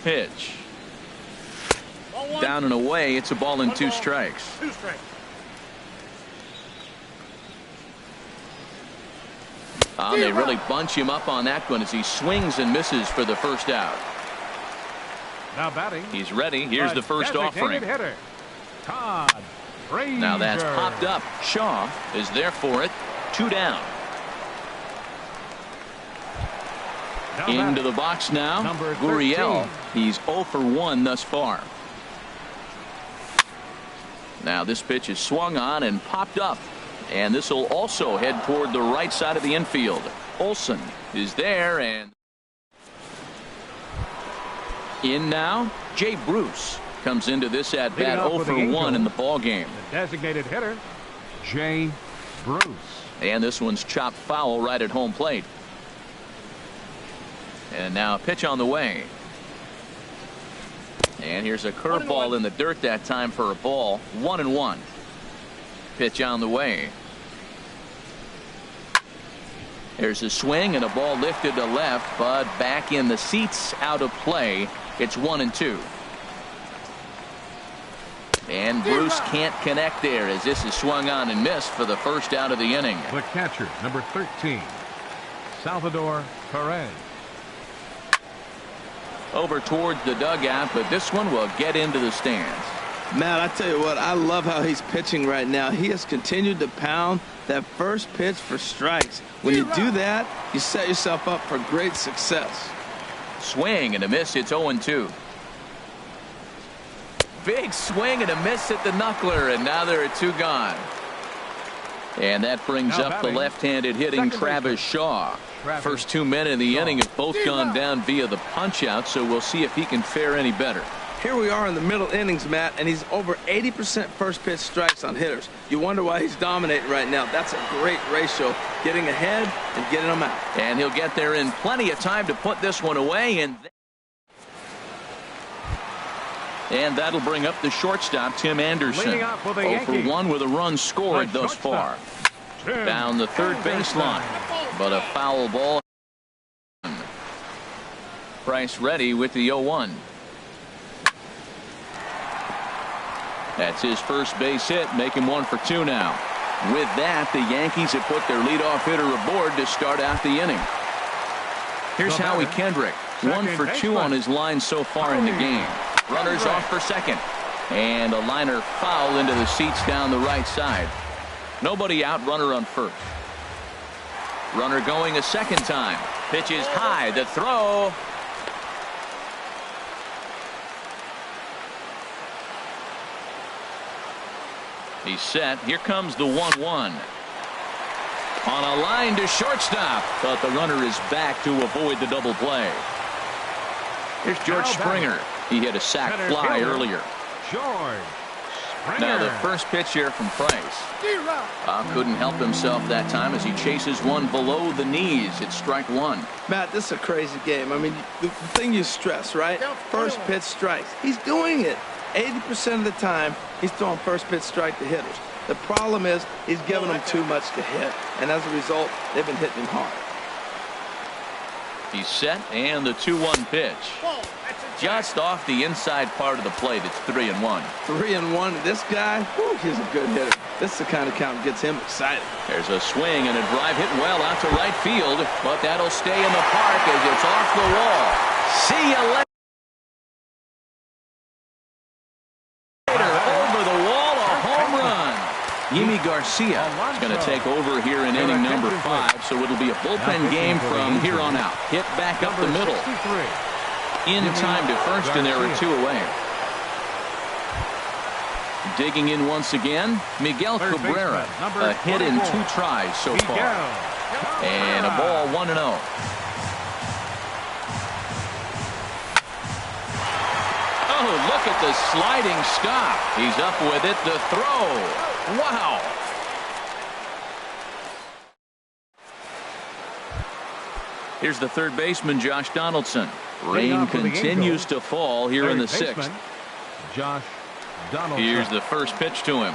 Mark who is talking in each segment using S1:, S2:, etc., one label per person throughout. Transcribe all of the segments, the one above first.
S1: pitch. Down and away. It's a ball and 2 strikes. They really bunch him up on that one as he swings and misses for the first out.
S2: Now batting.
S1: He's ready. Here's the first offering.
S2: Hitter,
S1: now that's popped up. Shaw is there for it. 2 down. Into the box now. Gurriel. He's 0 for 1 thus far. Now this pitch is swung on and popped up. And this will also head toward the right side of the infield. Olson is there, and in now. Jay Bruce comes into this at bat 0 for 1 in the ball game.
S2: The designated hitter, Jay Bruce.
S1: And this one's chopped foul right at home plate. And now a pitch on the way. And here's a curveball in the dirt that time for a ball. 1-1. Pitch on the way. There's a swing and a ball lifted to left, but back in the seats, out of play. It's 1-2. And Bruce can't connect there as this is swung on and missed for the first out of the inning.
S2: The catcher, number 13, Salvador Perez.
S1: Over towards the dugout, but this one will get into the stands.
S3: Matt, I tell you what, I love how he's pitching right now. He has continued to pound that first pitch for strikes. When you do that, you set yourself up for great success.
S1: Swing and a miss. It's 0-2. Big swing and a miss at the knuckler, and now there are 2 gone. And that brings up the left-handed hitting Travis Shaw. First 2 men in the inning have both gone down via the punch-out, so we'll see if he can fare any better.
S3: Here we are in the middle innings, Matt, and he's over 80% first pitch strikes on hitters. You wonder why he's dominating right now. That's a great ratio, getting ahead and getting them out.
S1: And he'll get there in plenty of time to put this one away, and that'll bring up the shortstop, Tim Anderson. 0 for 1 with a run scored thus far. Down the third baseline, but a foul ball. Price ready with the 0-1. That's his first base hit, make him 1 for 2 now. With that, the Yankees have put their leadoff hitter aboard to start out the inning. Here's Howie Kendrick, 1 for 2 on his line so far in the game. Runners off for second, and a liner foul into the seats down the right side. Nobody out, runner on first. Runner going a second time. Pitch is high, the throw. He's set. Here comes the 1-1. On a line to shortstop, but the runner is back to avoid the double play. Here's George Springer. He hit a sac fly earlier. Now the first pitch here from Price. Couldn't help himself that time as he chases one below the knees. It's strike 1.
S3: Matt, this is a crazy game. I mean, the thing you stress, right? First pitch strikes. He's doing it. 80% of the time, he's throwing first pitch strike to hitters. The problem is he's giving them too much to hit, and as a result, they've been hitting him hard.
S1: He's set, and the 2-1 pitch. Just off the inside part of the plate. It's 3-1.
S3: 3-1. This guy, whew, he's a good hitter. This is the kind of count that gets him excited.
S1: There's a swing and a drive hit well out to right field, but that'll stay in the park as it's off the wall. See you later. Over the wall, a home run. Yimi Garcia is going to take over here in inning number 5, so it'll be a bullpen game from here on out. Hit back up the middle. In time to first, and there are 2 away. Digging in once again, Miguel Cabrera. A hit in 2 tries so far. And a ball 1-0. Oh, look at the sliding stop. He's up with it. The throw. Wow. Here's the third baseman, Josh Donaldson. Rain continues to fall here in the 6th.
S2: Josh Donaldson.
S1: Here's the first pitch to him.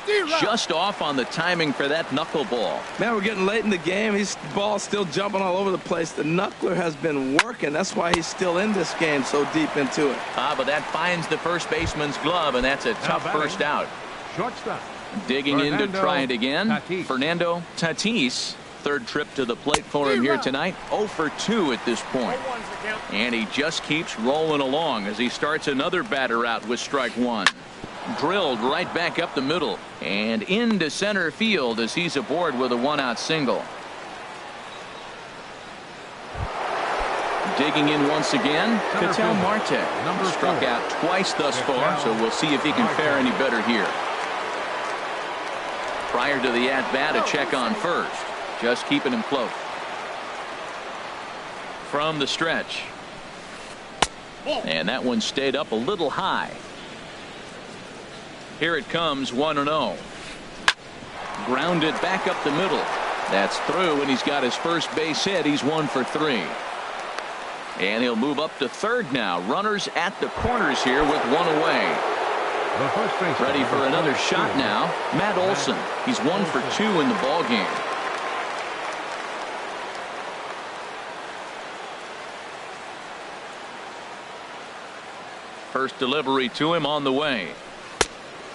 S1: Just off on the timing for that knuckleball.
S3: Man, we're getting late in the game. His ball's still jumping all over the place. The knuckler has been working. That's why he's still in this game so deep into it.
S1: But that finds the first baseman's glove, and that's a tough first out.
S2: Shortstop.
S1: Digging in to try it again.
S2: Tatis.
S1: Fernando Tatis. Third trip to the plate for him here tonight. 0 for 2 at this point. And he just keeps rolling along as he starts another batter out with strike one. Drilled right back up the middle and into center field as he's aboard with a one-out single. Digging in once again, Ketel Marte. Struck out twice thus far, so we'll see if he can fare any better here. Prior to the at-bat, a check on first. Just keeping him close. From the stretch. And that one stayed up a little high. Here it comes, 1-0. Grounded back up the middle. That's through, and he's got his first base hit. He's 1 for 3. And he'll move up to third now. Runners at the corners here with one away. Ready for another shot now. Matt Olson. He's 1 for 2 in the ballgame. First delivery to him on the way.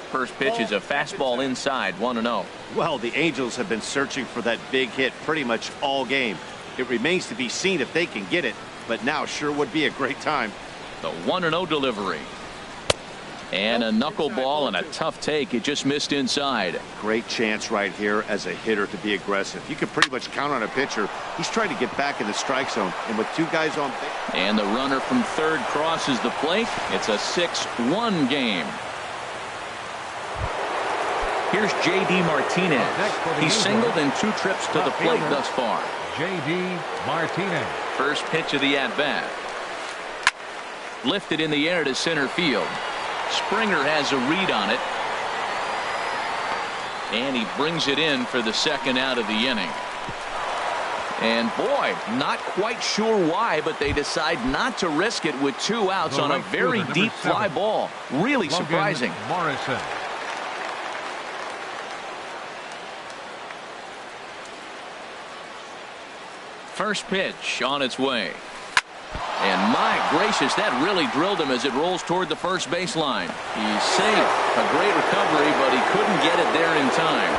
S1: First pitch is a fastball inside, 1-0.
S4: Well, the Angels have been searching for that big hit pretty much all game. It remains to be seen if they can get it, but now sure would be a great time.
S1: The 1-0 delivery. And a knuckleball and a tough take. It just missed inside.
S4: Great chance right here as a hitter to be aggressive. You can pretty much count on a pitcher. He's trying to get back in the strike zone, and with two guys on base.
S1: And the runner from third crosses the plate. It's a 6-1 game. Here's J.D. Martinez. He's singled in 2 trips to the plate thus far.
S2: J.D. Martinez.
S1: First pitch of the at-bat. Lifted in the air to center field. Springer has a read on it. And he brings it in for the second out of the inning. And boy, not quite sure why, but they decide not to risk it with 2 outs on a very deep fly ball. Really surprising.
S2: Morrison.
S1: First pitch on its way. And my gracious, that really drilled him as it rolls toward the first baseline. He's safe. A great recovery, but he couldn't get it there in time.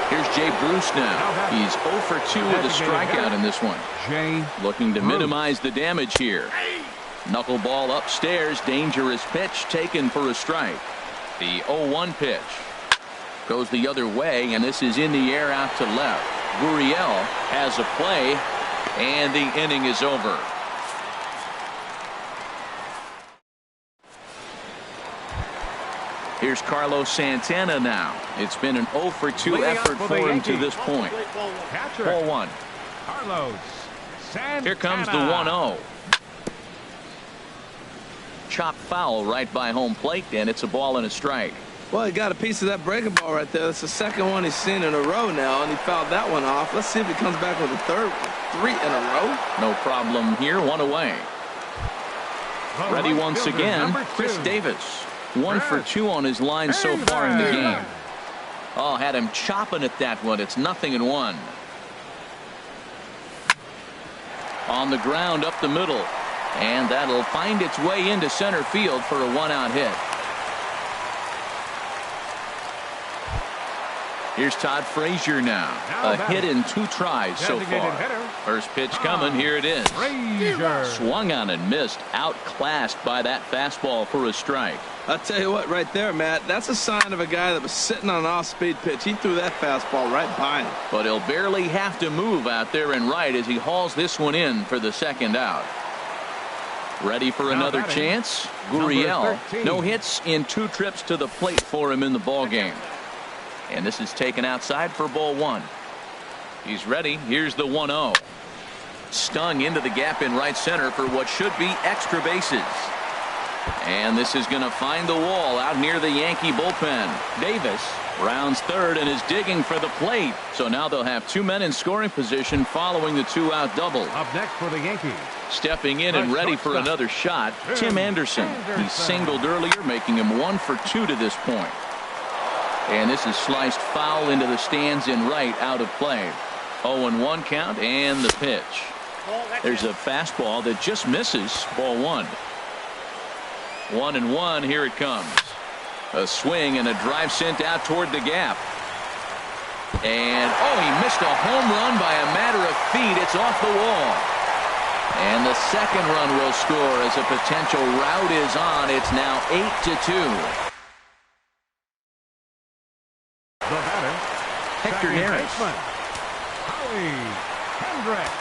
S1: Here's Jay Bruce now. He's 0 for 2 with a strikeout in this one. Looking to minimize the damage here. Knuckleball upstairs. Dangerous pitch taken for a strike. The 0-1 pitch goes the other way, and this is in the air out to left. Gurriel has a play, and the inning is over. Here's Carlos Santana now. It's been an 0 for 2 effort for him to this point. Ball 1.
S2: Carlos Santana.
S1: Here comes the 1-0. Chop foul right by home plate, and it's a ball and a strike.
S3: Well, he got a piece of that breaking ball right there. That's the second one he's seen in a row now, and he fouled that one off. Let's see if he comes back with a third one. 3 in a row.
S1: No problem here. 1 away. Ready once again, Chris Davis. 1 for 2 on his line so far in the game. Oh, had him chopping at that one. It's 0-1. On the ground up the middle. And that'll find its way into center field for a 1-out hit. Here's Todd Frazier now. A hit in 2 tries so far. First pitch coming. Here it is. Swung on and missed. Outclassed by that fastball for a strike.
S3: I'll tell you what, right there, Matt, that's a sign of a guy that was sitting on an off-speed pitch. He threw that fastball right by him.
S1: But he'll barely have to move out there and right as he hauls this one in for the second out. Ready for another chance? Gurriel. No hits in 2 trips to the plate for him in the ballgame. And this is taken outside for ball 1. He's ready. Here's the 1-0. Stung into the gap in right center for what should be extra bases. And this is going to find the wall out near the Yankee bullpen. Davis rounds third and is digging for the plate. So now they'll have 2 men in scoring position following the 2-out double.
S2: Up next for the Yankees.
S1: Stepping in and ready for another shot, Tim Anderson. He singled earlier, making him 1 for 2 to this point. And this is sliced foul into the stands in right, out of play. 0-1 count, and the pitch. There's a fastball that just misses. Ball one. 1-1. Here it comes. A swing and a drive sent out toward the gap. And, oh, he missed a home run by a matter of feet. It's off the wall. And the second run will score as a potential rout is on. It's now 8-2.
S2: The batter,
S1: Hector Neris.
S2: Howie Kendrick.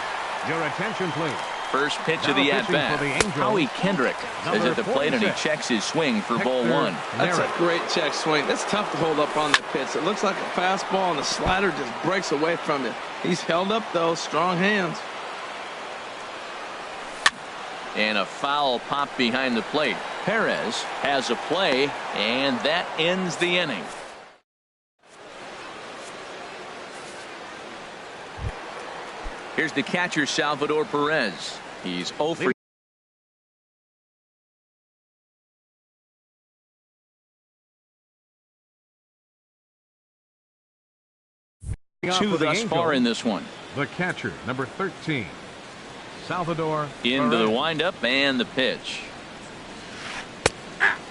S2: Your attention, please.
S1: First pitch of the at-bat. Howie Kendrick is at the plate, and he checks his swing for ball one.
S3: That's a great check swing. That's tough to hold up on that pitch. It looks like a fastball, and the slider just breaks away from it. He's held up, though. Strong hands.
S1: And a foul pop behind the plate. Perez has a play, and that ends the inning. Here's the catcher, Salvador Perez. He's 0 for 2 thus far in this one.
S2: The catcher, number 13, Salvador
S1: Into
S2: Perez.
S1: the windup and the pitch.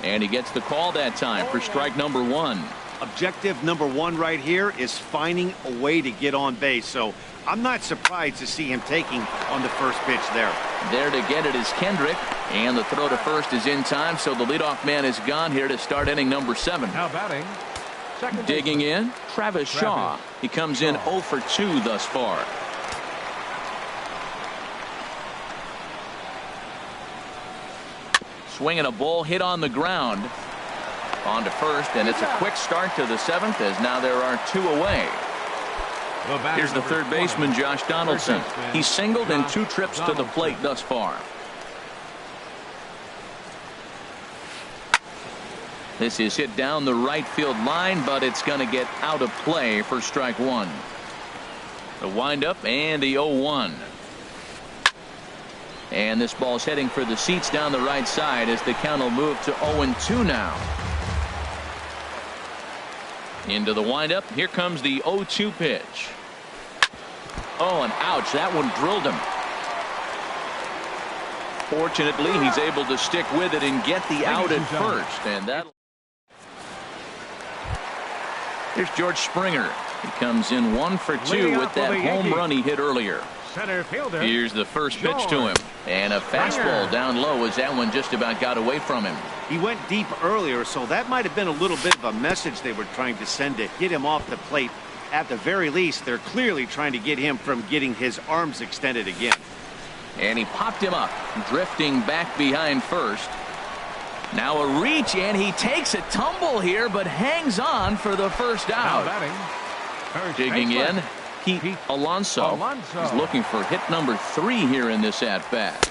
S1: And he gets the call that time for strike number one.
S4: Objective number one right here is finding a way to get on base. So I'm not surprised to see him taking on the first pitch there.
S1: There to get it is Kendrick. And the throw to first is in time, so the leadoff man is gone here to start inning number 7.
S2: Now batting. Second
S1: Digging in, Travis Shaw. He comes in 0 for 2 thus far. Swinging a ball hit on the ground. On to first, and it's a quick start to the 7th as now there are 2 away. Here's the third baseman, Josh Donaldson. He's singled in 2 trips to the plate thus far. This is hit down the right field line, but it's going to get out of play for strike one. The windup and the 0-1. And this ball's heading for the seats down the right side as the count will move to 0-2 now. Into the windup. Here comes the 0-2 pitch. Oh, and ouch. That one drilled him. Fortunately, he's able to stick with it and get the out at first. And that. Here's George Springer. He comes in 1 for 2 with that home run he hit earlier.
S2: Center fielder.
S1: Here's the first pitch to him. And a fastball down low as that one just about got away from him.
S4: He went deep earlier, so that might have been a little bit of a message they were trying to send to get him off the plate. At the very least, they're clearly trying to get him from getting his arms extended again.
S1: And he popped him up, drifting back behind first. Now a reach, and he takes a tumble here, but hangs on for the first out. Digging in, Pete Alonso. He's looking for hit number 3 here in this at-bat.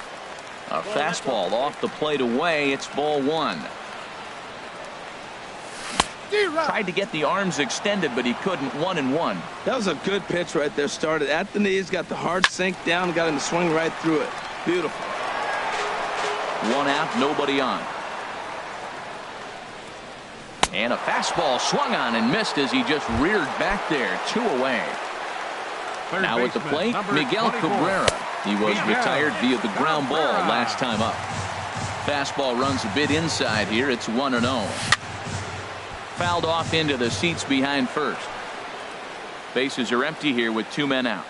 S1: A fastball off the plate away. It's ball 1. Tried to get the arms extended, but he couldn't. 1-1.
S3: That was a good pitch right there. Started at the knees, got the hard sink down, got him to swing right through it. Beautiful.
S1: 1 out, nobody on. And a fastball swung on and missed as he just reared back there. 2 away. Now at the plate, Miguel Cabrera. He was retired via the ground ball last time up. Fastball runs a bit inside here. It's 1-0. Fouled off into the seats behind first. Bases are empty here with 2 men out.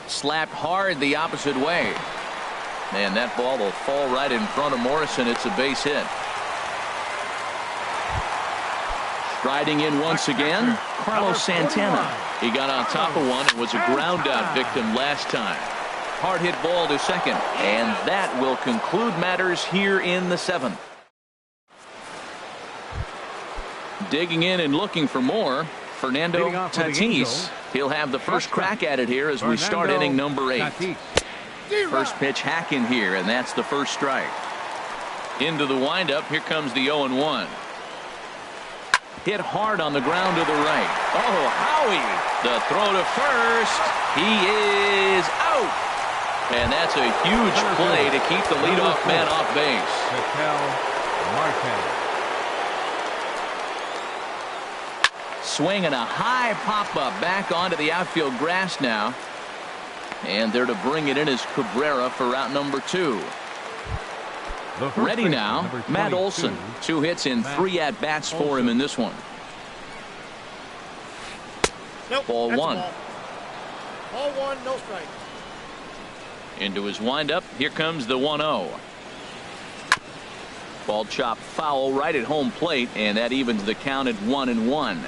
S1: Slapped hard the opposite way. And that ball will fall right in front of Morrison. It's a base hit. Striding in once again, Carlos Santana. He got on top of one and was a ground out victim last time. Hard hit ball to second, and that will conclude matters here in the 7th. Digging in and looking for more, Fernando Tatis. He'll have the first crack at it here as we start inning number 8. First pitch hacking here, and that's the first strike. Into the windup. Here comes the 0-1. Hit hard on the ground to the right. Oh, Howie. The throw to first. He is out. And that's a huge play to keep the leadoff man off base. swing and a high pop-up back onto the outfield grass now. And there to bring it in is Cabrera for out number 2. Ready now, Matt Olson. 2 hits and 3 at-bats for him in this one.
S5: Nope,
S1: Ball 1.
S5: Ball 1, no strike.
S1: Into his windup. Here comes the 1-0. Ball chopped foul right at home plate, and that evens the count at 1-1.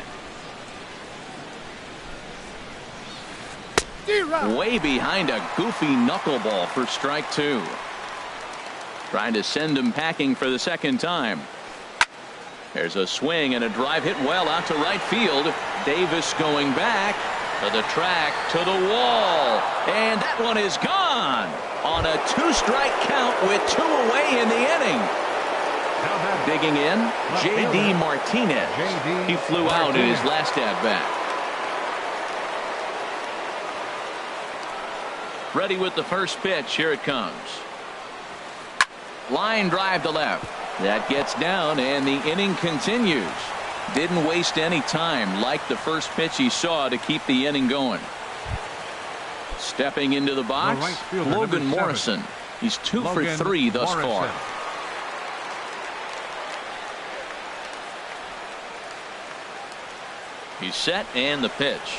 S1: Way behind a goofy knuckleball for strike 2. Trying to send him packing for the second time. There's a swing and a drive hit well out to right field. Davis going back to the track, to the wall, and that one is gone on a 2-strike count with 2 away in the inning. Digging in, J.D. Martinez. He flew out in his last at-bat. Ready with the first pitch. Here it comes. Line drive to left. That gets down, and the inning continues. Didn't waste any time, like the first pitch he saw, to keep the inning going. Stepping into the box, Logan Morrison. He's 2 for 3 thus far. He's set, and the pitch.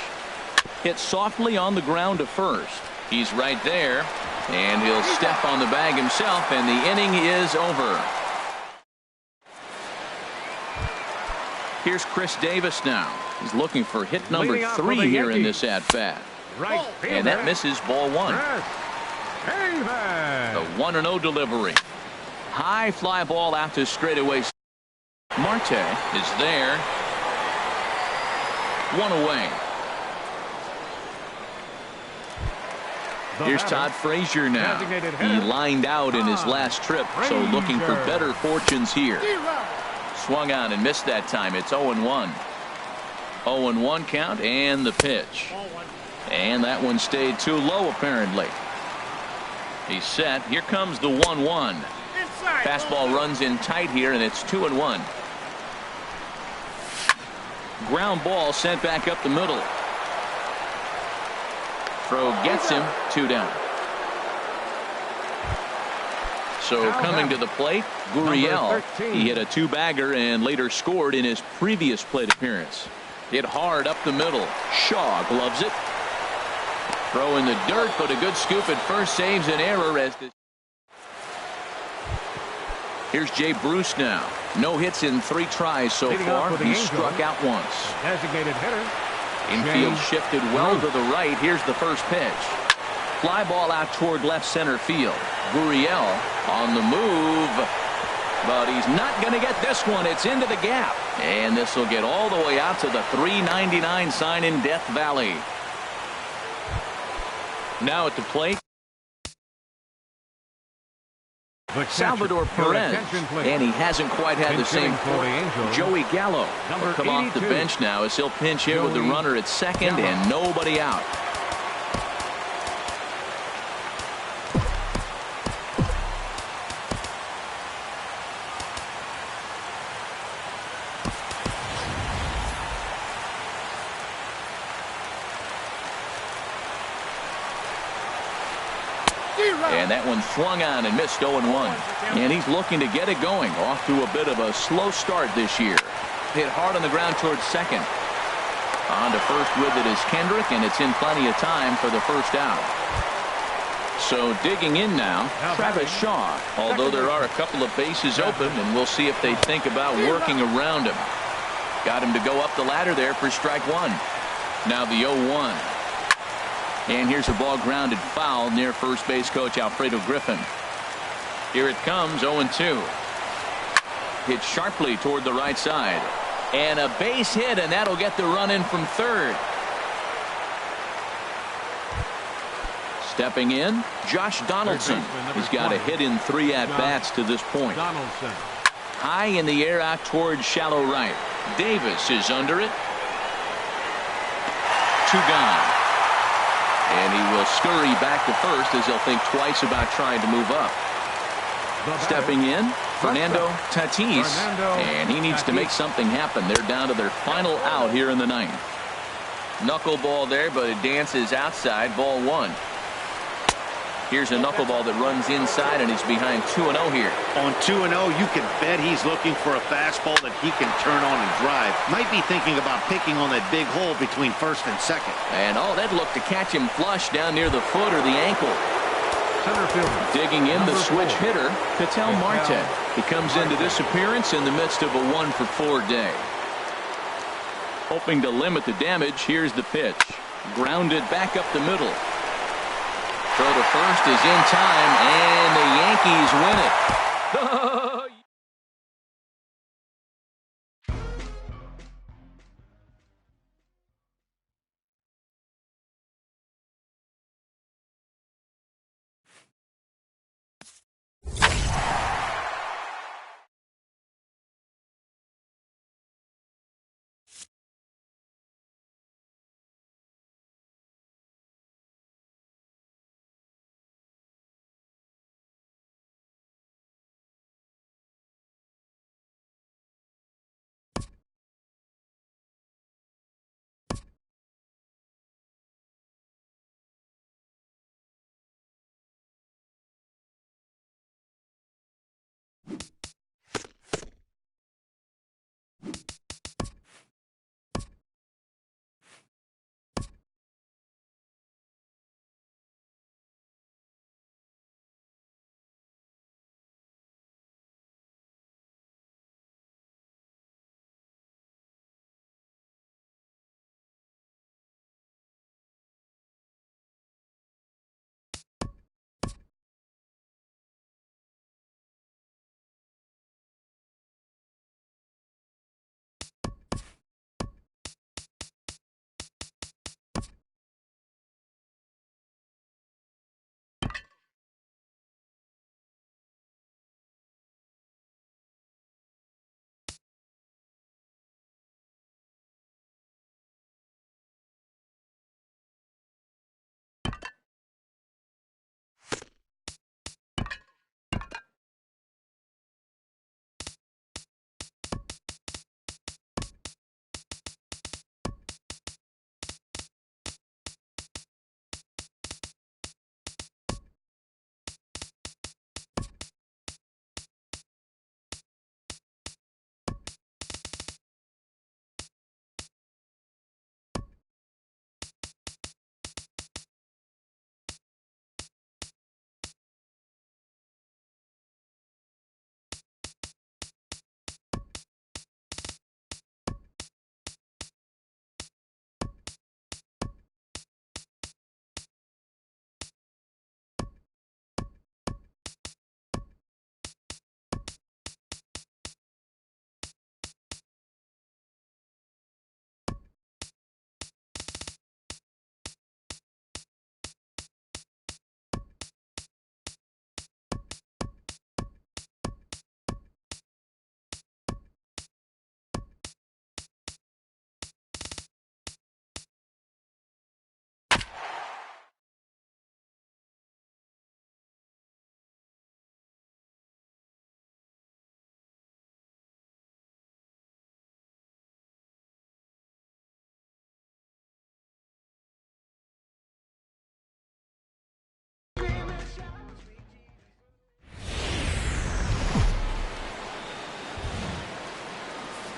S1: Hit softly on the ground to first. He's right there, and he'll step on the bag himself, and the inning is over. Here's Chris Davis now. He's looking for hit number 3 here in this at-bat. And that misses ball 1. The 1-0 delivery. High fly ball out to straightaway. Marte is there. 1 away. Here's Todd Frazier now. He lined out in his last trip, so looking for better fortunes here. Swung on and missed that time. It's 0-1. 0-1 count, and the pitch. And that one stayed too low, apparently. He's set. Here comes the 1-1. Fastball runs in tight here, and it's 2-1. Ground ball sent back up the middle. Throw gets him. 2 down. So coming to the plate, Gurriel. He hit a 2-bagger and later scored in his previous plate appearance. Hit hard up the middle. Shaw gloves it. Throw in the dirt, but a good scoop at first saves an error as the. Here's Jay Bruce now. No hits in 3 tries so far. He struck out once.
S2: Designated hitter.
S1: Infield shifted well to the right. Here's the first pitch. Fly ball out toward left center field. Gurriel on the move, but he's not going to get this one. It's into the gap, and this will get all the way out to the 399 sign in Death Valley. Now at the plate, Salvador Perez, and he hasn't quite had the same point. Joey Gallo will come off the bench now as he'll pinch hit with the runner at second and nobody out. And that one swung on and missed 0-1. And he's looking to get it going. Off to a bit of a slow start this year. Hit hard on the ground towards second. On to first with it is Kendrick, and it's in plenty of time for the first out. So digging in now, Travis Shaw. Although there are a couple of bases open, and we'll see if they think about working around him. Got him to go up the ladder there for strike 1. Now the 0-1. And here's a ball grounded foul near first base coach Alfredo Griffin. Here it comes, 0-2. Hit sharply toward the right side. And a base hit, and that'll get the run in from third. Stepping in, Josh Donaldson. He's got a hit in 3 at-bats to this point. High in the air out towards shallow right. Davis is under it. 2 gone. And he will scurry back to first as he'll think twice about trying to move up. Stepping in, Fernando Tatis, and he needs to make something happen. They're down to their final out here in the ninth.
S6: Knuckleball there, but it dances outside. Ball 1. Here's a knuckleball that runs inside, and he's behind 2-0 here.
S4: On 2-0, you can bet he's looking for a fastball that he can turn on and drive. Might be thinking about picking on that big hole between first and second.
S1: And that'd look to catch him flush down near the foot or the ankle.
S2: Center fielder.
S1: Digging in the switch hitter, Ketel Marte. He comes into this appearance in the midst of a 1-for-4 day. Hoping to limit the damage, here's the pitch. Grounded back up the middle. Throw to first is in time, and the Yankees win it.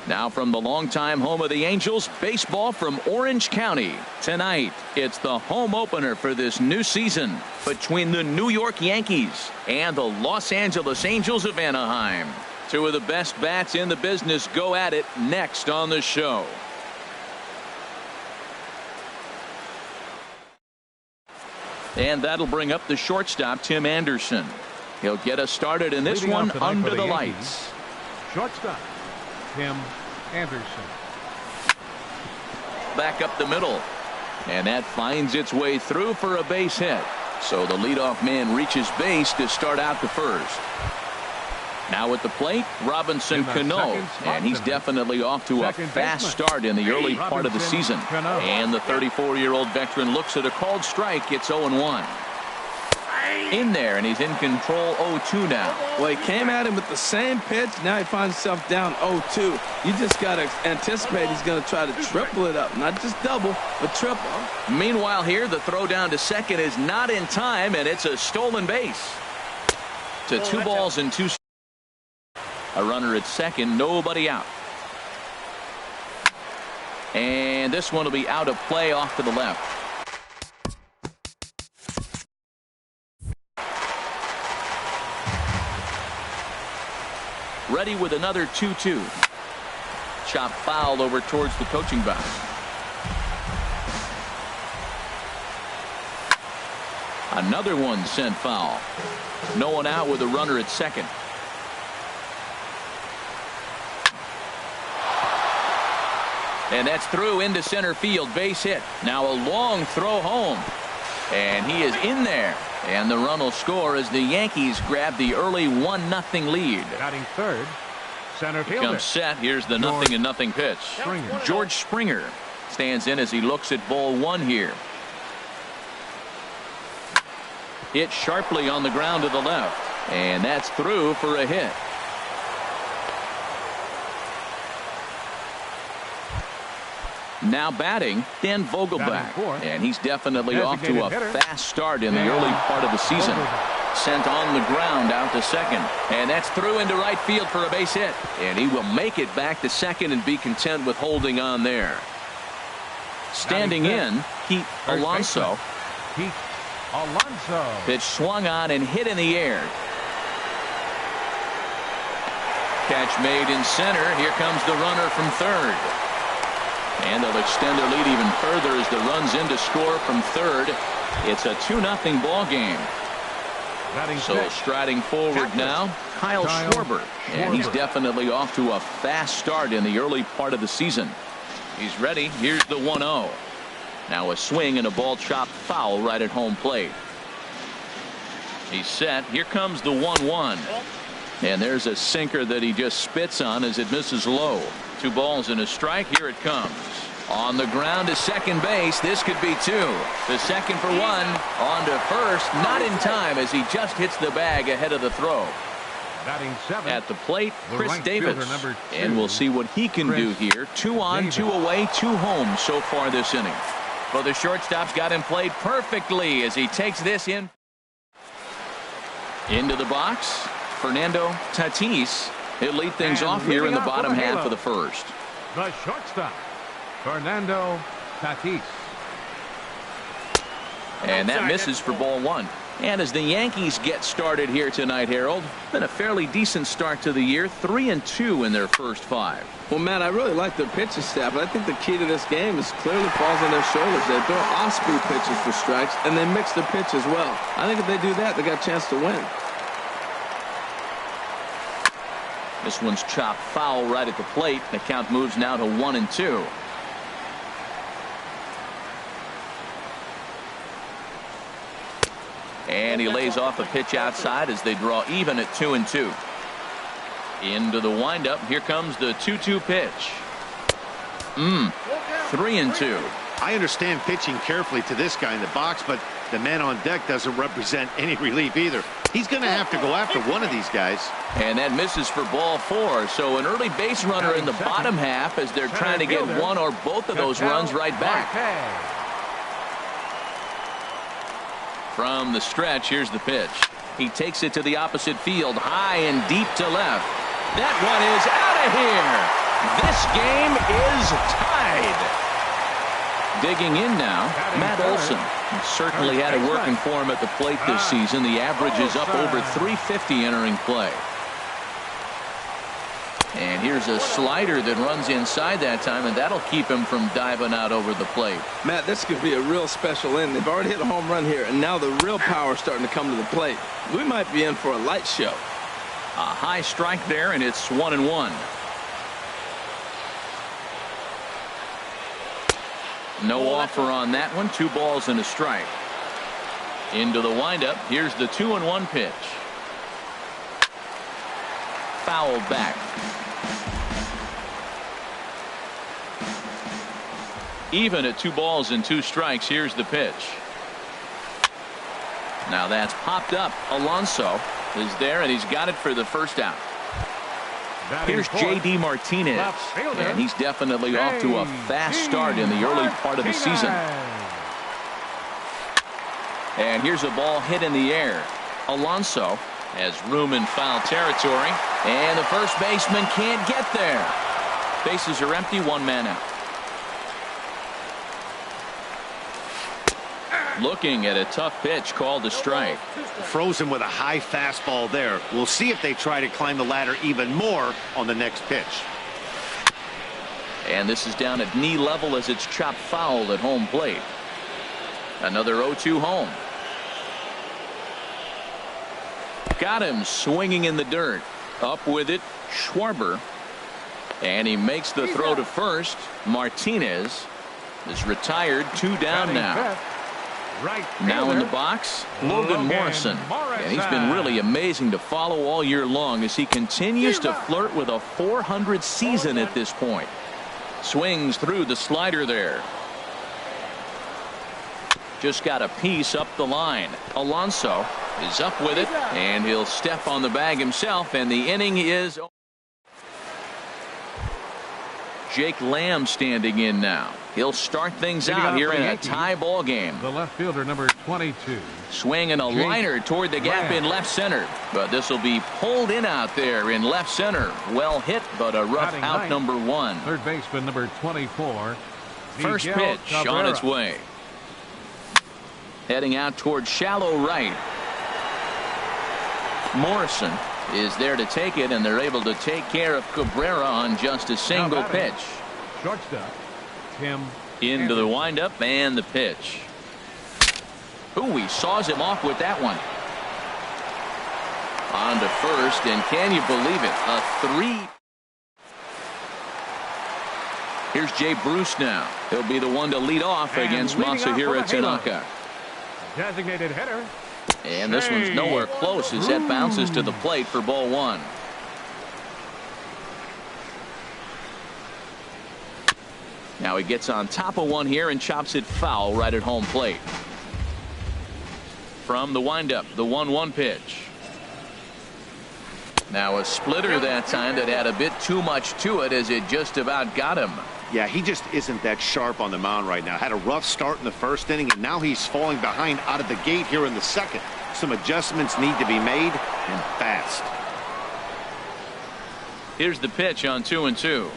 S1: Now from the longtime home of the Angels, baseball from Orange County. Tonight, it's the home opener for this new season between the New York Yankees and the Los Angeles Angels of Anaheim. Two of the best bats in the business go at it next on the show. And that'll bring up the shortstop, Tim Anderson. He'll get us started in this one under the lights.
S2: Shortstop, Tim Anderson.
S1: Back up the middle. And that finds its way through for a base hit. So the leadoff man reaches base to start out the first. Now at the plate, Robinson Cano, and he's definitely off to a fast start in the early part of the season. And the 34-year-old veteran looks at a called strike. It's 0-1.
S6: in there, and he's in control 0-2 now.
S3: Well, he came at him with the same pitch. Now he finds himself down 0-2. You just got to anticipate he's going to try to triple it up. Not just double, but triple.
S6: Meanwhile here, the throw down to second is not in time, and it's a stolen base. To 2 balls and 2 strikes. A runner at second, nobody out. And this one will be out of play off to the left. Ready with another 2-2. Chop foul over towards the coaching box. Another one sent foul. No one out with a runner at second. And that's through into center field, base hit. Now a long throw home. And he is in there. And the run will score as the Yankees grab the early 1-0 lead.
S2: Batting third, center fielder.
S6: Comes set. Here's the 0-0 pitch.
S2: Springer.
S6: George Springer stands in as he looks at ball 1 here. Hit sharply on the ground to the left. And that's through for a hit. Now batting, Dan Vogelbach. And he's definitely off to a fast start in the early part of the season. Sent on the ground out to second. And that's through into right field for a base hit. And he will make it back to second and be content with holding on there. Standing in, Pete Alonso.
S2: Pete Alonso.
S6: Pitch swung on and hit in the air. Catch made in center. Here comes the runner from third. And they'll extend their lead even further as the run's in to score from third. It's a 2-0 ball game. So striding forward now, Kyle Schwarber. And he's definitely off to a fast start in the early part of the season. He's ready. Here's the 1-0. Now a swing and a ball chopped foul right at home plate. He's set. Here comes the 1-1. And there's a sinker that he just spits on as it misses low. 2 balls and a strike. Here it comes. On the ground to second base. This could be 2. The second for 1. On to first. Not in time as he just hits the bag ahead of the throw.
S2: Batting 7.
S6: At the plate, Chris
S2: right
S6: Davis.
S2: number 2.
S6: And we'll see what he can do here. 2 on, 2 away, 2 home so far this inning. Well, the shortstop's got him played perfectly as he takes this in. Into the box, Fernando Tatis. He'll lead things off here in the bottom half of the first.
S2: The shortstop, Fernando Tatis.
S6: And that misses for ball 1. And as the Yankees get started here tonight, Harold, been a fairly decent start to the year. 3-2 in their first 5.
S3: Well, Matt, I really like their pitching staff, but I think the key to this game is clearly falls on their shoulders. They throw off-speed pitches for strikes, and they mix their pitch as well. I think if they do that, they got a chance to win.
S6: This one's chopped foul right at the plate. The count moves now to 1-2. And he lays off a pitch outside as they draw even at 2-2. Into the windup. Here comes the 2-2 pitch. 3-2.
S4: I understand pitching carefully to this guy in the box, but the man on deck doesn't represent any relief either. He's going to have to go after one of these guys.
S6: And that misses for ball 4. So an early base runner in the bottom half as they're trying to get one or both of those runs right back. From the stretch, here's the pitch. He takes it to the opposite field, high and deep to left. That one is out of here. This game is tied. Digging in now, Matt Olson. Certainly had it working for him at the plate this season. The average is up over 350 entering play. And here's a slider that runs inside that time, and that'll keep him from diving out over the plate.
S3: Matt, this could be a real special inning. They've already hit a home run here, and now the real power is starting to come to the plate. We might be in for a light show.
S6: A high strike there, and it's 1-1. No offer on that one. 2 balls and a strike. Into the windup. Here's the 2-1 pitch. Fouled back. Even at 2 balls and 2 strikes. Here's the pitch.
S1: Now that's popped up. Alonso is there, and he's got it for the first out. Here's J.D. Martinez, and he's definitely off to a fast start in the early part of the season. And here's a ball hit in the air. Alonso has room in foul territory, and the first baseman can't get there. Bases are empty, one man out. Looking at a tough pitch called a strike.
S4: Frozen with a high fastball there. We'll see if they try to climb the ladder even more on the next pitch.
S1: And this is down at knee level as it's chopped foul at home plate. Another 0-2 home. Got him swinging in the dirt. Up with it, Schwarber. And he makes the throw to first. Martinez is retired, 2 down now. Now in the box, Logan Morrison. And he's been really amazing to follow all year long as he continues to flirt with a .400 season at this point. Swings through the slider there. Just got a piece up the line. Alonso is up with it, and he'll step on the bag himself, and the inning is. Jake Lamb standing in now. He'll start things out here in a tie ball game.
S2: The left fielder, number 22.
S1: Swinging a liner toward the gap in left center. But this will be pulled in out there in left center. Well hit, but a rough out, number 1.
S2: Third baseman, number 24.
S1: First pitch on its way. Heading out toward shallow right. Morrison is there to take it, and they're able to take care of Cabrera on just a single pitch.
S2: Shortstop, Tim.
S1: Into the windup and the pitch. Ooh, he saws him off with that one. On to first, and can you believe it? A 3. Here's Jay Bruce now. He'll be the one to lead off against Masahiro Tanaka.
S2: Designated hitter.
S1: And this one's nowhere close as that bounces to the plate for ball 1. Now he gets on top of one here and chops it foul right at home plate. From the windup, the 1-1 pitch. Now a splitter that time that had a bit too much to it as it just about got him.
S4: Yeah, he just isn't that sharp on the mound right now. Had a rough start in the first inning, and now he's falling behind out of the gate here in the second. Some adjustments need to be made, and fast.
S1: Here's the pitch on 2-2.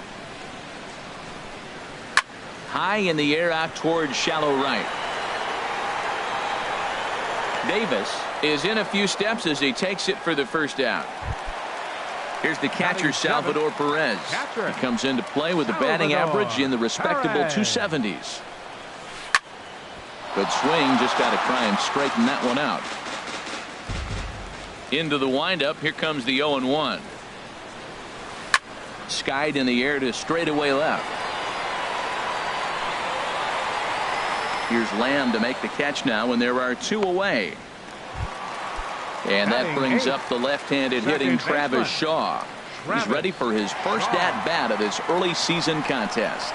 S1: High in the air out toward shallow right. Davis is in a few steps as he takes it for the first out. Here's the catcher, Salvador Perez. He comes into play with a batting average in the respectable 270s. Good swing, just got to try and straighten that one out. Into the windup, here comes the 0-1. Skied in the air to straightaway left. Here's Lamb to make the catch now, and there are 2 away. And that brings up the left-handed hitting Travis Shaw. He's ready for his first at-bat of this early season contest.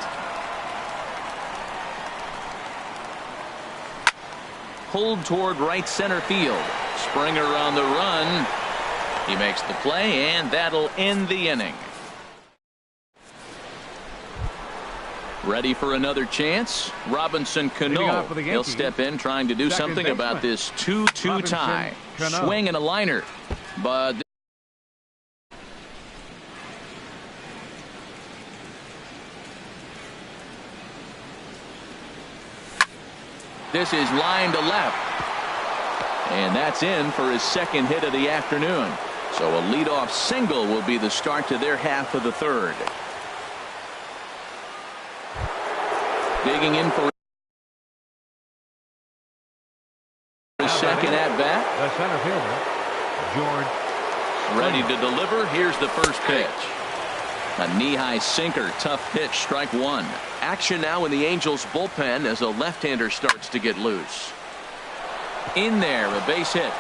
S1: Pulled toward right center field. Springer on the run. He makes the play, and that'll end the inning. Ready for another chance? Robinson Cano. He'll step in trying to do something about this 2-2 tie. Swing and a liner. But this is line to left. And that's in for his second hit of the afternoon. So a leadoff single will be the start to their half of the third. Digging in for his second at bat.
S2: The center fielder, George.
S1: Ready to deliver. Here's the first pitch. A knee-high sinker. Tough pitch. Strike 1. Action now in the Angels bullpen as a left-hander starts to get loose. In there, a base hit.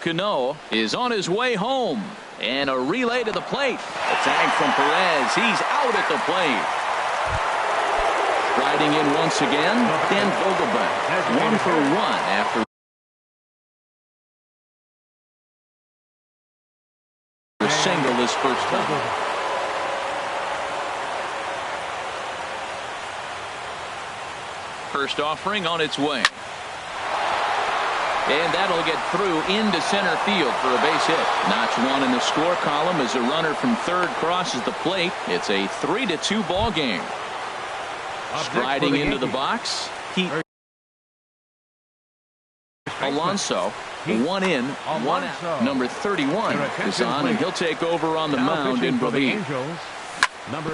S1: Cano is on his way home. And a relay to the plate. A tag from Perez. He's out at the plate. Riding in once again, Dan Vogelbach. 1 for 1 after a single his first time. First offering on its way. And that'll get through into center field for a base hit. Notch 1 in the score column as a runner from third crosses the plate. It's a 3-2 ball game. Striding into the box, Alonso. 1 in, 1 out. Number 31 is on, and he'll take over on the mound in relief.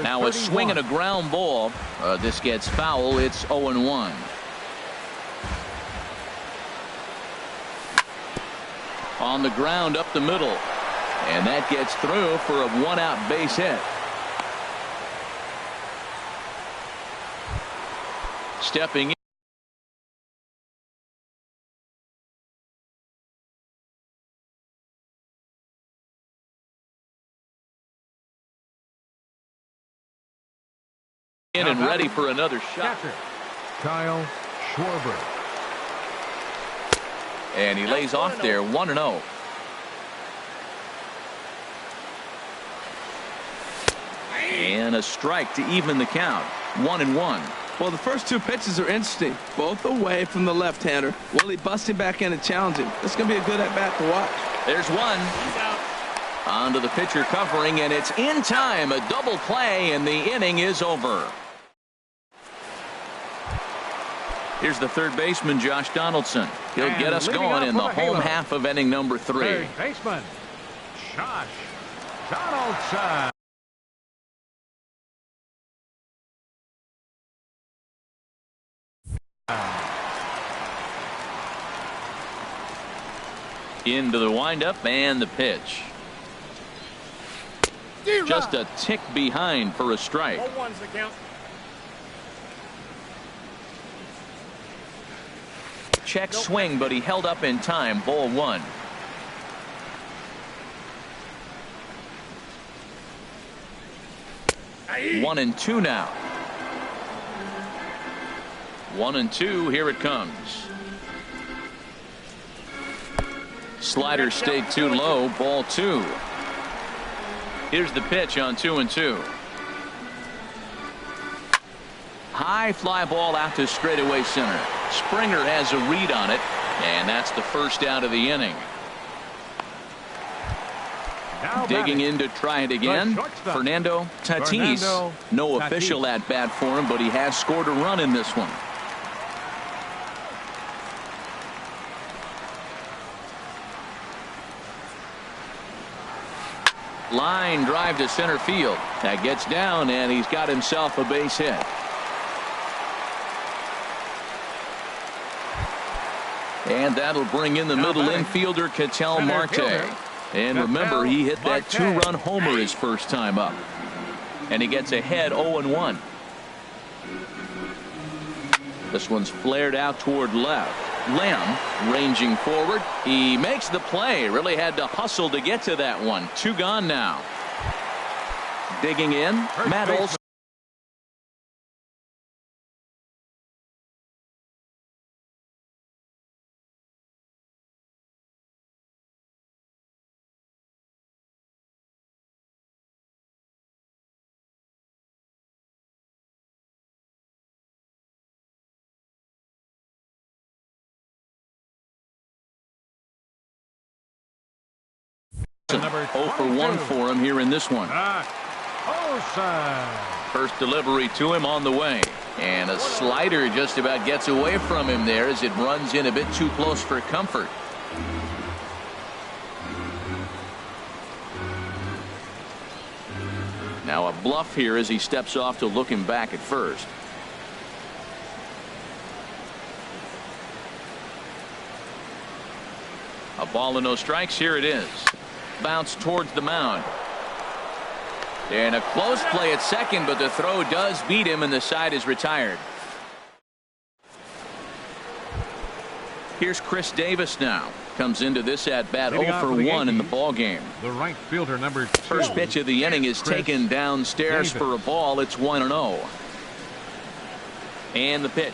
S1: Now a swing and a ground ball. This gets foul. It's 0-1. On the ground up the middle, and that gets through for a 1-out base hit. Stepping in and ready for another shot.
S2: Kyle Schwarber.
S1: And he lays off there, 1-0. And a strike to even the count, 1-1.
S3: Well, the first two pitches are interesting, both away from the left-hander. Will he bust him back in and challenge him? This is going to be a good at-bat to watch.
S1: There's one. Onto the pitcher covering, and it's in time. A double play, and the inning is over. Here's the third baseman, Josh Donaldson. He'll get us going in the home half of inning number 3.
S2: Third baseman, Josh Donaldson.
S1: Into the windup and the pitch. Just a tick behind for a strike.
S5: 0-1's the count.
S1: Check swing, but he held up in time. Ball 1.
S5: Aye.
S1: 1-2 now. 1-2. Here it comes. Slider stayed too low. Ball 2. Here's the pitch on 2-2. High fly ball out to straightaway center. Springer has a read on it, and that's the first out of the inning. Digging in to try it again, Fernando Tatis. No official at bat for him, but he has scored a run in this one. Line drive to center field. That gets down, and he's got himself a base hit. And that'll bring in the middle infielder, Ketel Marte. And remember, he hit that 2-run homer his first time up. And he gets ahead 0-1. This one's flared out toward left. Lamb ranging forward. He makes the play. Really had to hustle to get to that one. 2 gone now. Digging in, Matt Olson.
S2: Number
S1: 0 for 1 for him here in this one.
S2: Olsen.
S1: First delivery to him on the way. And a slider just about gets away from him there as it runs in a bit too close for comfort. Now a bluff here as he steps off to look him back at first. A ball and no strikes. Here it is. Bounce towards the mound. And a close play at second, but the throw does beat him and the side is retired. Here's Chris Davis now. Comes into this at bat 0 for 1 in the ball game.
S2: The right fielder, number 2.
S1: First pitch of the inning is taken downstairs for a ball. It's 1-0. And the pitch.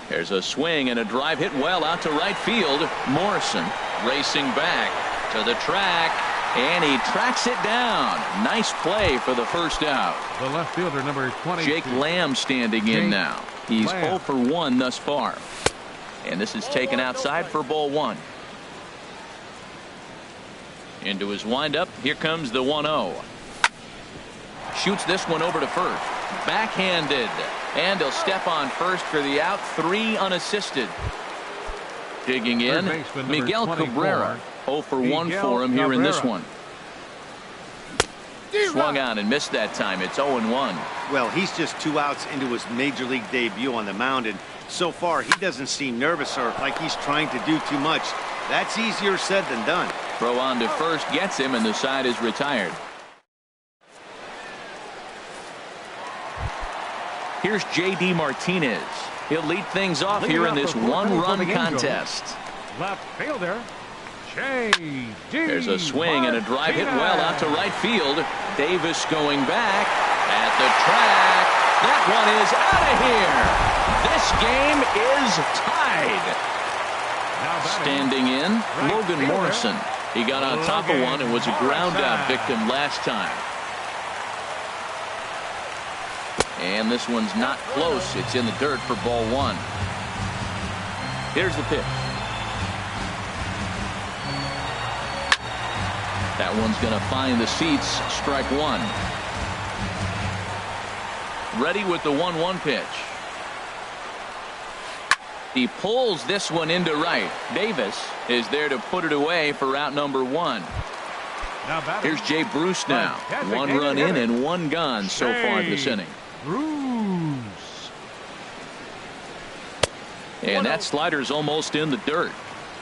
S1: There's a swing and a drive hit well out to right field. Morrison racing back to the track, and he tracks it down. Nice play for the first out.
S2: The left fielder, number 20.
S1: Jake Lamb standing in now. He's 0 for 1 thus far. And this is taken outside for ball 1. Into his windup. Here comes the 1-0. Shoots this one over to first. Backhanded. And he'll step on first for the out. 3 unassisted. Digging in, Miguel Cabrera. 0 for 1 for him here in this one. Swung on and missed that time. It's 0-1.
S4: Well, he's just 2 outs into his major league debut on the mound, and so far he doesn't seem nervous or like he's trying to do too much. That's easier said than done.
S1: Throw on to first gets him, and the side is retired. Here's J.D. Martinez. He'll lead things off here in this one-run contest.
S2: Left fielder, J.D.
S1: There's a swing and a drive hit well out to right field. Davis going back at the track. That one is out of here. This game is tied. Standing in, Logan Morrison. He got on top of one and was a ground out victim last time. And this one's not close. It's in the dirt for ball 1. Here's the pitch. That one's going to find the seats. Strike 1. Ready with the 1-1 pitch. He pulls this one into right. Davis is there to put it away for out number 1. Here's Jay Bruce now. 1 run in and 1 gone so far this inning.
S2: Bruce.
S1: And that slider's almost in the dirt.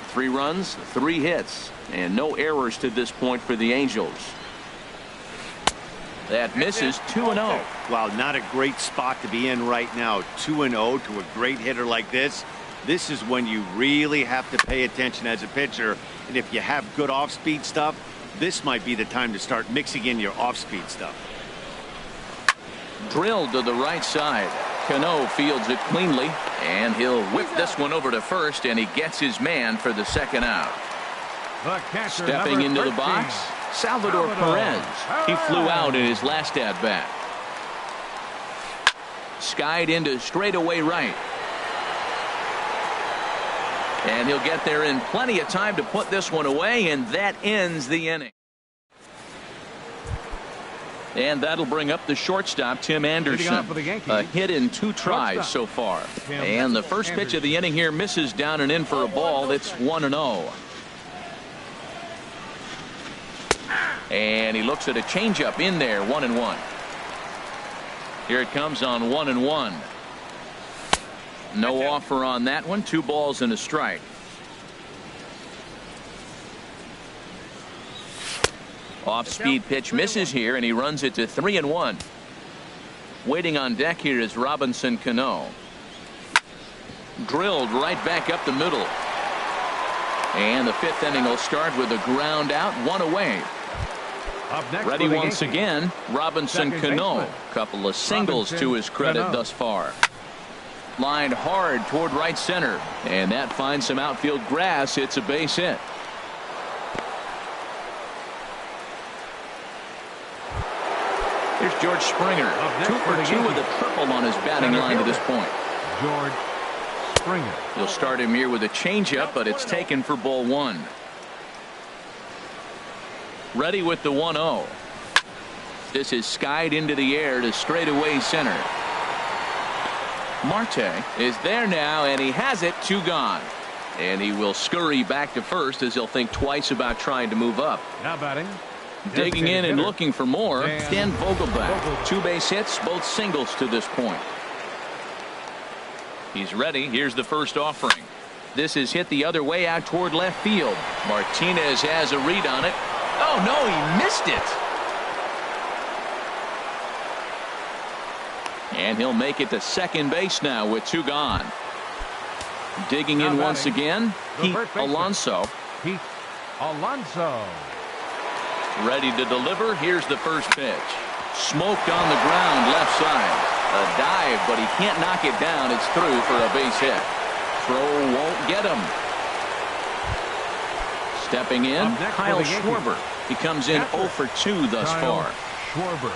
S1: 3 runs, 3 hits, and no errors to this point for the Angels. That misses. 2-0.
S4: Wow, not a great spot to be in right now. 2-0 to a great hitter like this. This is when you really have to pay attention as a pitcher. And if you have good off-speed stuff, this might be the time to start mixing in your off-speed stuff.
S1: Drilled to the right side. Cano fields it cleanly, and he'll whip this one over to first, and he gets his man for the second out. Stepping into the box, Salvador Perez. He flew out in his last at-bat. Skied into straightaway right. And he'll get there in plenty of time to put this one away, and that ends the inning. And that'll bring up the shortstop, Tim Anderson. A hit in 2 tries so far. And the first pitch of the inning here misses down and in for a ball. It's 1-0. And he looks at a changeup in there, 1-1. Here it comes on 1-1. No offer on that one. 2 balls and a strike. Off-speed pitch misses here, and he runs it to 3-1. Waiting on deck here is Robinson Cano. Drilled right back up the middle. And the 5th inning will start with a ground out, 1 away. Ready once again, Robinson Cano. Couple of singles to his credit thus far. Lined hard toward right center, and that finds some outfield grass. It's a base hit. Here's George Springer. 2 for 2 with a triple on his batting line to this point.
S2: George Springer.
S1: He'll start him here with a changeup, but it's taken for ball 1. Ready with the 1-0. This is skied into the air to straightaway center. Marte is there now, and he has it. 2 gone. And he will scurry back to first as he'll think twice about trying to move up.
S2: Now batting.
S1: Digging in and looking for more, Dan Vogelbach. 2 base hits, both singles to this point. He's ready. Here's the first offering. This is hit the other way out toward left field. Martinez has a read on it. Oh, no, he missed it. And he'll make it to second base now with 2 gone. Digging in once again, Pete Alonso.
S2: Pete Alonso.
S1: Ready to deliver. Here's the first pitch. Smoked on the ground left side. A dive, but he can't knock it down. It's through for a base hit. Throw won't get him. Stepping in, Kyle Schwarber. He comes in 0 for 2 thus far.
S2: Schwarber.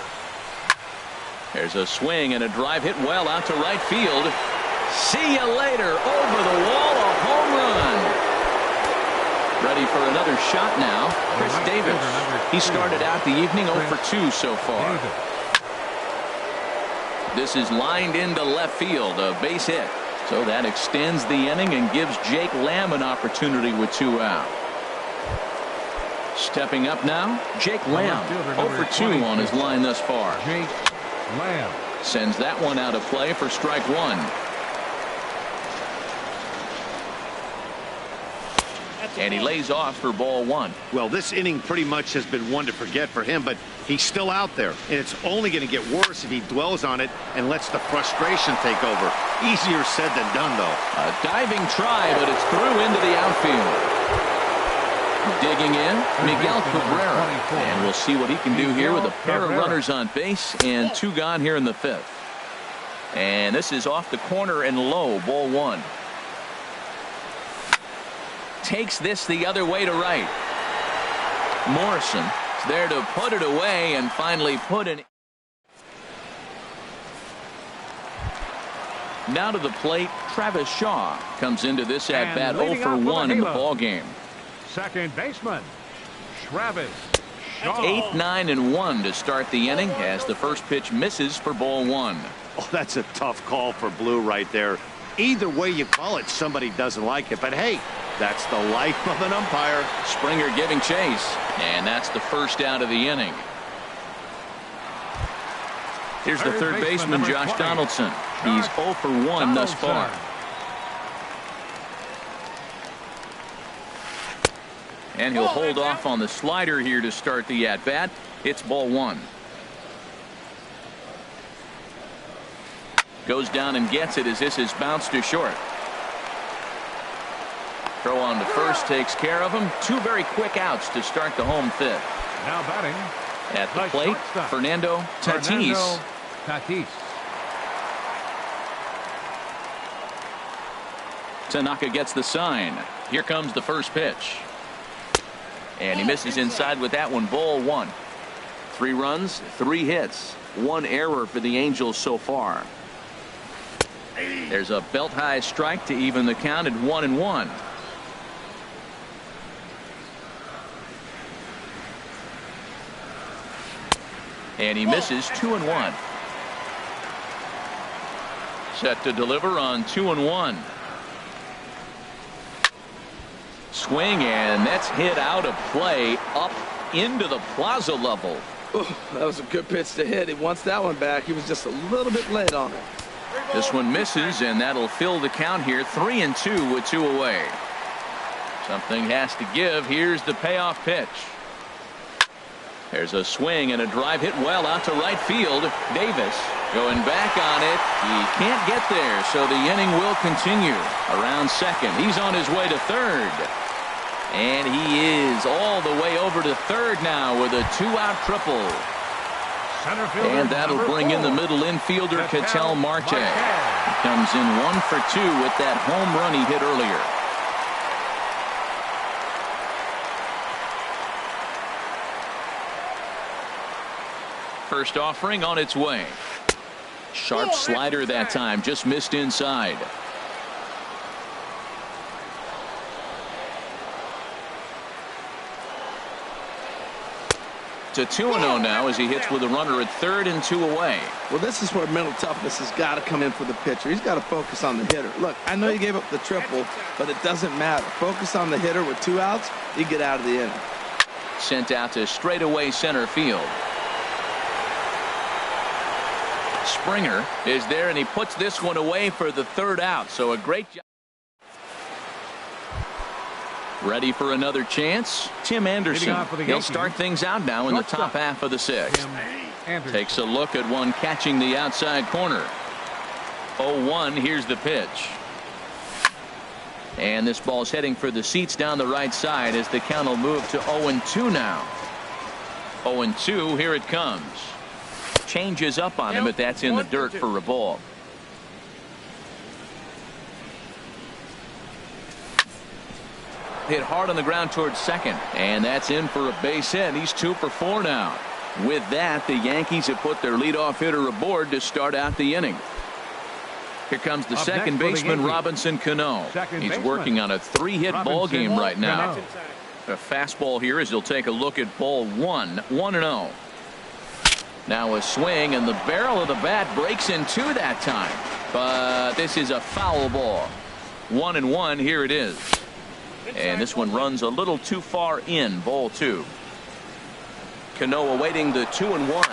S1: There's a swing and a drive hit well out to right field. See you later. Over the wall, a home run. Ready for another shot now. Chris Davis. He started out the evening 0 for 2 so far. This is lined into left field, a base hit. So that extends the inning and gives Jake Lamb an opportunity with 2 out. Stepping up now, Jake Lamb. 0 for 2 on his line thus far.
S2: Jake Lamb
S1: sends that one out of play for strike 1. And he lays off for ball 1.
S4: Well, this inning pretty much has been one to forget for him, but he's still out there, and it's only going to get worse if he dwells on it and lets the frustration take over. Easier said than done, though.
S1: A diving try, but it's through into the outfield. Digging in, Miguel Cabrera. And we'll see what he can do here with a pair of runners on base and 2 gone here in the 5th. And this is off the corner and low, ball 1. Takes this the other way to right. Morrison is there to put it away and finally put it. Now to the plate, Travis Shaw comes into this at bat 0 for 1 in the ball game.
S2: Second baseman, Travis Shaw.
S1: 8, 9, and 1 to start the inning as the first pitch misses for ball 1.
S4: Oh, that's a tough call for Blue right there. Either way you call it, somebody doesn't like it. But hey, that's the life of an umpire.
S1: Springer giving chase, and that's the first out of the inning. Here's the third baseman, Josh Donaldson. He's 0 for 1 thus far. And he'll hold off on the slider here to start the at-bat. It's ball 1. Goes down and gets it as this is bounced to short. Throw on to first takes care of him. 2 very quick outs to start the home 5th.
S2: Now batting
S1: at the plate, Fernando Tatis. Tanaka gets the sign. Here comes the first pitch. And he misses inside with that one. Ball 1. 3 runs, 3 hits, 1 error for the Angels so far. There's a belt high strike to even the count at 1-1. And he misses 2-1. Set to deliver on 2-1. Swing, and that's hit out of play up into the plaza level.
S3: Ooh, that was a good pitch to hit. He wants that one back. He was just a little bit late on it.
S1: This one misses, and that'll fill the count here. 3-2 with 2 away. Something has to give. Here's the payoff pitch. There's a swing and a drive hit well out to right field. Davis going back on it. He can't get there, so the inning will continue. Around second. He's on his way to third. And he is all the way over to third now with a 2-out triple. And that'll bring in the middle infielder, Ketel Marte. He comes in 1 for 2 with that home run he hit earlier. First offering on its way. Sharp slider that time, just missed inside. To 2-0 now as he hits with a runner at third and 2 away.
S3: Well, this is where mental toughness has got to come in for the pitcher. He's got to focus on the hitter. Look, I know you gave up the triple, but it doesn't matter. Focus on the hitter with 2 outs, you get out of the inning.
S1: Sent out to straightaway center field. Springer is there, and he puts this one away for the 3rd out. So a great job. Ready for another chance? Tim Anderson. He'll start things out now in the top half of the 6th. Takes a look at one catching the outside corner. 0-1. Here's the pitch. And this ball's heading for the seats down the right side as the count will move to 0-2 now. 0-2. Here it comes. changes up on him, but that's in the dirt for a ball. Hit hard on the ground towards second, and that's in for a base hit. He's 2 for 4 now. With that, the Yankees have put their leadoff hitter aboard to start out the inning. Here comes the second baseman, Robinson Cano. He's working on a 3-hit ball game right now. A fastball here as he'll take a look at ball 1, 1-0. Now a swing, and the barrel of the bat breaks in 2 that time. But this is a foul ball. 1-1, here it is. And this one runs a little too far in, ball 2. Cano awaiting the 2-1.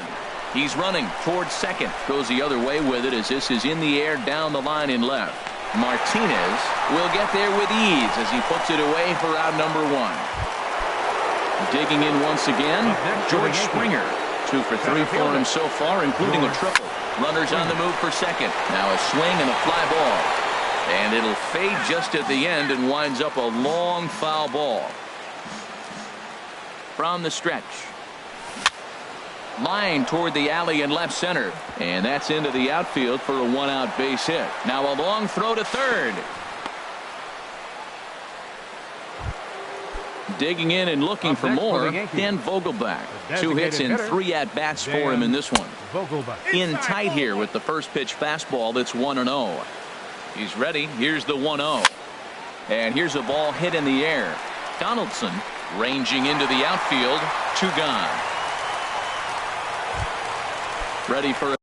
S1: He's running towards second. Goes the other way with it as this is in the air down the line in left. Martinez will get there with ease as he puts it away for out number 1. Digging in once again, George Springer. 2 for 3 for him so far, including a triple. Runners on the move for second. Now a swing and a fly ball. And it'll fade just at the end and winds up a long foul ball. From the stretch. Line toward the alley in left center. And that's into the outfield for a 1-out base hit. Now a long throw to third. Digging in and looking for more, Dan Vogelbach. 2 hits and 3 at-bats for him in this one. In tight here with the first pitch fastball that's 1-0. He's ready. Here's the 1-0. And here's a ball hit in the air. Donaldson ranging into the outfield. 2 gone. Ready for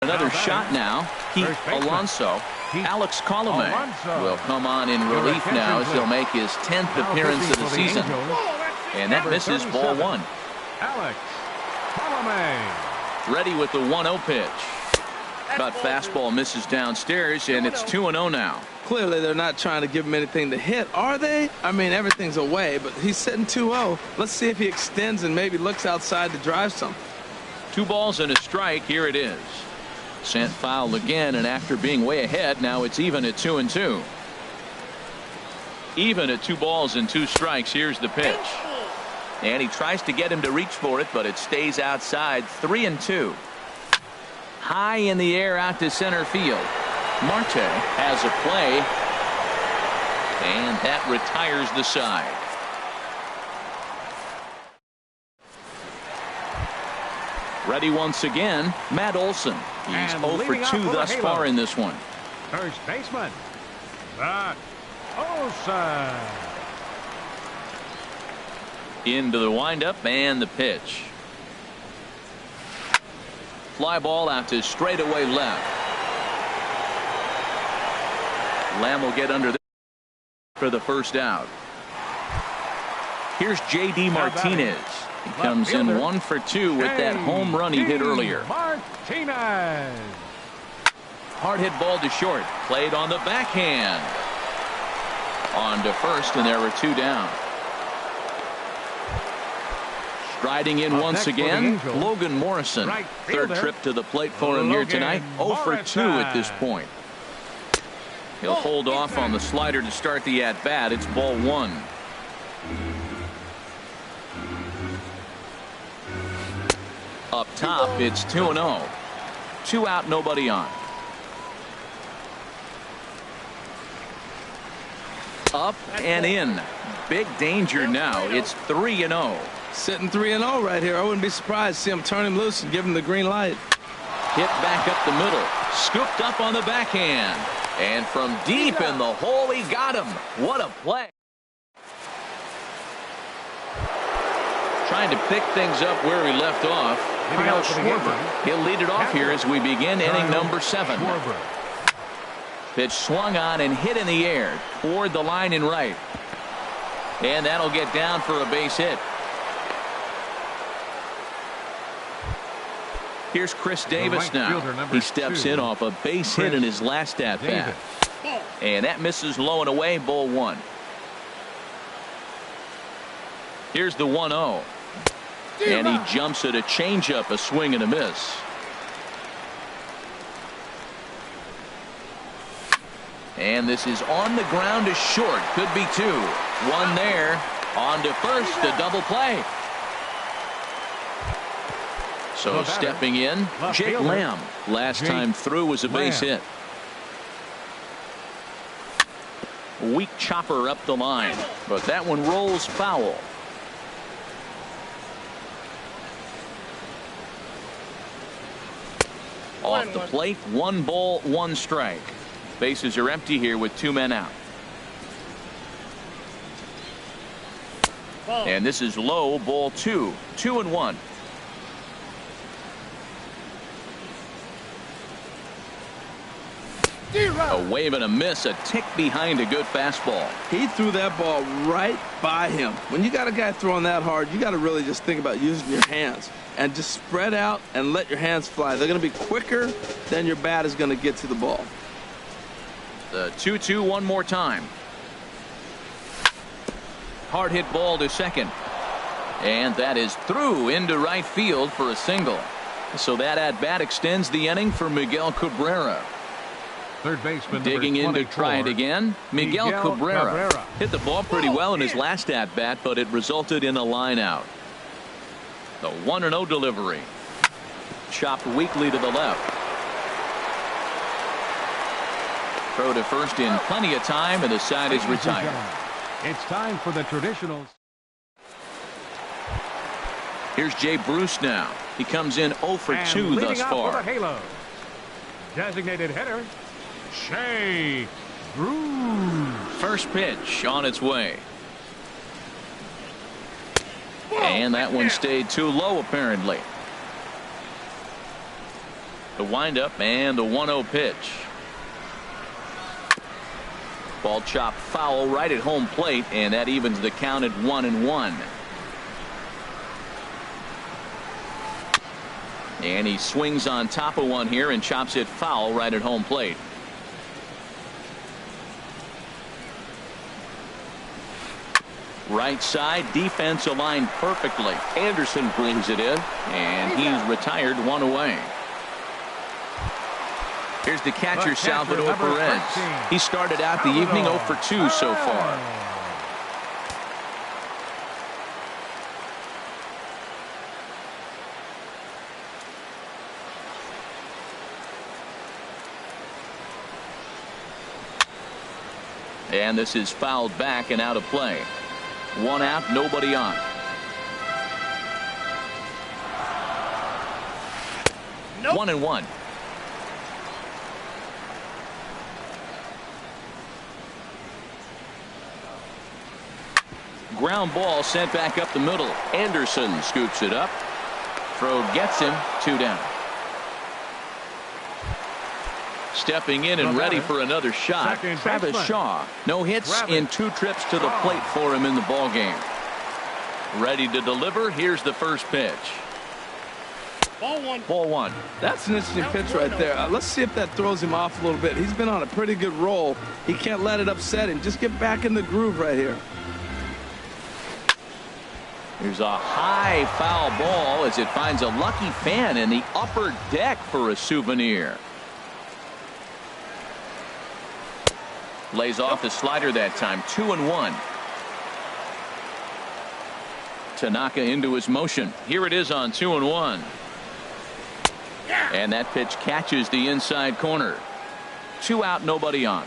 S1: another shot now. Keith Alonso. Alex Colomé will come on in relief now as he'll make his 10th appearance of the season. And that misses ball 1.
S2: Alex Colomé.
S1: Ready with the 1-0 pitch. But fastball misses downstairs, and it's 2-0 now.
S3: Clearly, they're not trying to give him anything to hit, are they? I mean, everything's away, but he's sitting 2-0. Let's see if he extends and maybe looks outside to drive something.
S1: 2 balls and a strike. Here it is. Sent foul again, and after being way ahead, now it's even at 2-2. Even at 2 balls and 2 strikes. Here's the pitch. And he tries to get him to reach for it, but it stays outside. 3-2. High in the air out to center field. Marte has a play, and that retires the side. Ready once again, Matt Olson. He's 0 for 2 thus far in this one.
S2: First baseman, Matt Olson.
S1: Into the windup and the pitch. Fly ball out to straightaway left. Lamb will get under this for the first out. Here's J.D. Martinez. He comes in 1 for 2 with that home run he hit earlier.
S2: Martinez.
S1: Hard hit ball to short. Played on the backhand. On to first, and there were 2 down. Striding in once again, Logan Morrison. Third trip to the plate for him here tonight. 0 for 2 at this point. He'll hold off on the slider to start the at-bat. It's ball 1. Up top, it's 2-0. 2 out, nobody on. Up and in. Big danger now. It's 3-0.
S3: Sitting 3-0 right here. I wouldn't be surprised to see him turn him loose and give him the green light.
S1: Hit back up the middle. Scooped up on the backhand. And from deep in the hole, he got him. What a play. Trying to pick things up where he left off. Kyle Schwarber. He'll lead it off here as we begin inning number 7. Pitch swung on and hit in the air toward the line in right. And that'll get down for a base hit. Here's Chris Davis now. He steps in off a base hit in his last at-bat. And that misses low and away, ball 1. Here's the 1-0. And he jumps at a changeup, a swing and a miss. And this is on the ground to short. Could be 2. 1 there. On to first, a double play. So stepping in, Jake Lamb. Last time through was a base hit. Weak chopper up the line, but that one rolls foul. Off the plate, 1 ball, 1 strike. Bases are empty here with 2 men out. And this is low, ball 2, 2-1. A wave and a miss, a tick behind a good fastball.
S3: He threw that ball right by him. When you got a guy throwing that hard, you got to really just think about using your hands and just spread out and let your hands fly. They're going to be quicker than your bat is going to get to the ball.
S1: The 2-2 one more time. Hard hit ball to second. And that is through into right field for a single. So that at bat extends the inning for Miguel Cabrera.
S2: Third baseman
S1: digging in to try it again. Miguel Cabrera hit the ball pretty well in his last at bat, but it resulted in a line out. The 1-0 delivery. Chopped weakly to the left. Throw to first in plenty of time, and the side is retired.
S2: It's time for the traditionals.
S1: Here's Jay Bruce now. He comes in 0 for 2 thus far.
S2: Designated hitter, Jay Bruce.
S1: First pitch on its way. And that one stayed too low, apparently. The windup and the 1-0 pitch. Ball chopped foul right at home plate, and that evens the count at 1-1. And he swings on top of one here and chops it foul right at home plate. Right side, defense aligned perfectly. Anderson brings it in, and he's retired, 1 away. Here's the catcher, Salvador Perez. He started out the evening 0 for 2 so far. And this is fouled back and out of play. 1 out, nobody on. Nope. 1-1. Ground ball sent back up the middle. Anderson scoops it up. Throw gets him, 2 down. Stepping in and ready for another shot, Travis Shaw. No hits in 2 trips to the plate for him in the ball game. Ready to deliver. Here's the first pitch.
S5: Ball 1.
S1: Ball 1.
S3: That's an interesting pitch right there. Let's see if that throws him off a little bit. He's been on a pretty good roll. He can't let it upset him. Just get back in the groove right here.
S1: Here's a high foul ball as it finds a lucky fan in the upper deck for a souvenir. Lays off the slider that time. 2-1. Tanaka into his motion. Here it is on 2-1. And that pitch catches the inside corner. 2 out, nobody on.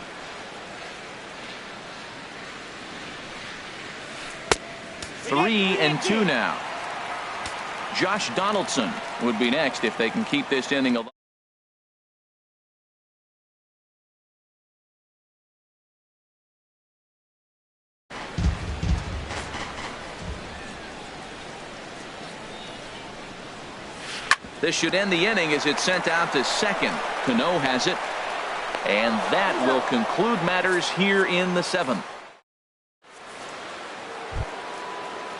S1: Three and 2 now. Josh Donaldson would be next if they can keep this inning alive. This should end the inning as it's sent out to second. Cano has it. And that will conclude matters here in the 7th.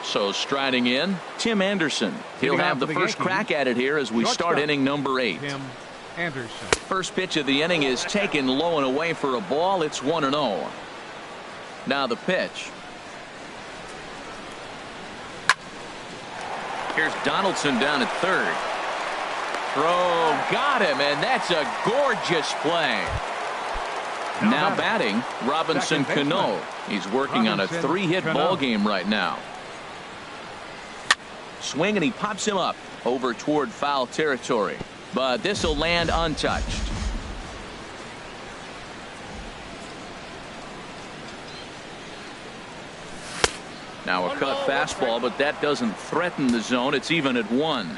S1: So striding in, Tim Anderson. He'll have the first crack at it here as we start inning number 8.
S2: Tim Anderson.
S1: First pitch of the inning is taken low and away for a ball. It's 1-0. Now the pitch. Here's Donaldson down at third. Throw got him, and that's a gorgeous play. Now batting, Robinson Cano. He's working on a 3-hit ball game right now. Swing, and he pops him up over toward foul territory. But this will land untouched. Now a cut fastball, but that doesn't threaten the zone. It's even at 1.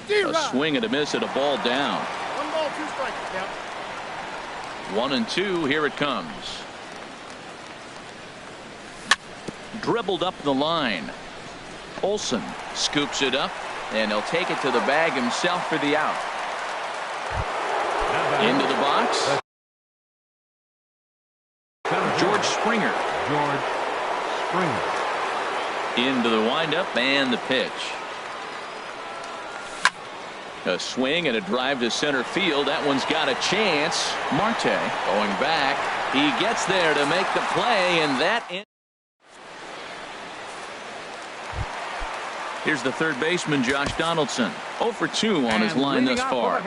S1: A swing and a miss at a ball down.
S5: 1 ball, 2 strikes now.
S1: 1-2. Here it comes. Dribbled up the line. Olson scoops it up, and he'll take it to the bag himself for the out. Into the box. George Springer. Into the windup and the pitch. A swing and a drive to center field. That one's got a chance. Marte going back. He gets there to make the play, and that ends. Here's the third baseman, Josh Donaldson. 0 for 2 on his line thus far.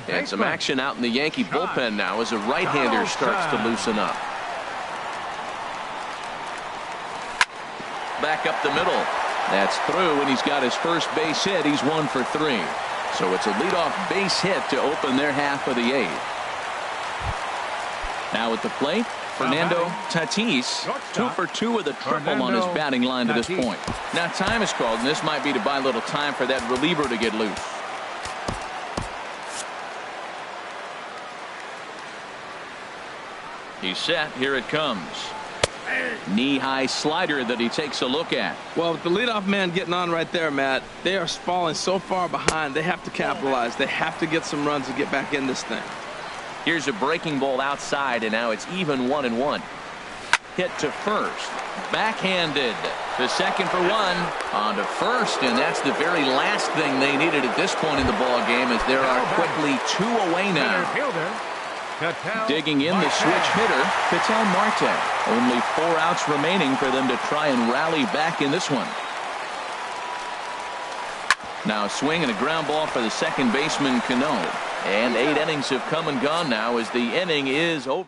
S1: And some action out in the Yankee bullpen now as a right-hander starts to loosen up. Back up the middle. That's through, and he's got his first base hit. He's 1 for 3. So it's a leadoff base hit to open their half of the 8th. Now at the plate, Fernando Tatis, 2 for 2 with a triple on his batting line to this point. Now time is called, and this might be to buy a little time for that reliever to get loose. He's set. Here it comes. Knee-high slider that he takes a look at.
S3: Well, with the leadoff man getting on right there, Matt, they are falling so far behind. They have to capitalize. They have to get some runs to get back in this thing.
S1: Here's a breaking ball outside, and now it's even 1-1. Hit to first. Backhanded. To second for 1. On to first, and that's the very last thing they needed at this point in the ball game, as there are quickly 2 away now. Digging in the switch hitter, Ketel Marte. Only 4 outs remaining for them to try and rally back in this one. Now a swing and a ground ball for the second baseman, Cano. And 8 innings have come and gone now as the inning is over.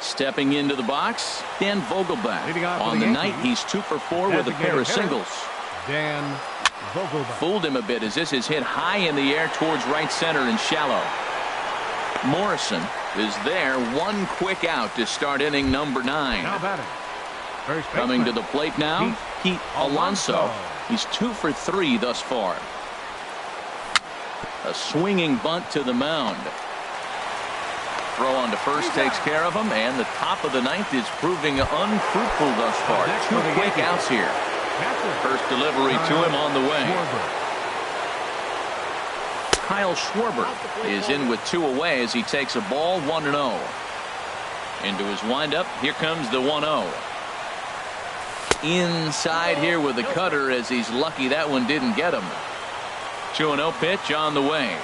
S1: Stepping into the box, Dan Vogelbach. On the night, he's 2 for 4 with a pair of singles.
S2: Dan Vogelbach.
S1: Fooled him a bit as this is hit high in the air towards right center and shallow. Morrison is there. 1 quick out to start inning number 9.
S2: Now batting.
S1: Coming to the plate now, Pete Alonso. He's 2 for 3 thus far. A swinging bunt to the mound. Throw on to first takes care of him, and the top of the 9th is proving unfruitful thus far. 2 quick outs here. First delivery to him on the way. Kyle Schwarber is in with 2 away as he takes a ball 1-0. Into his windup, here comes the 1-0. Inside here with the cutter, as he's lucky that one didn't get him. 2-0 pitch on the way.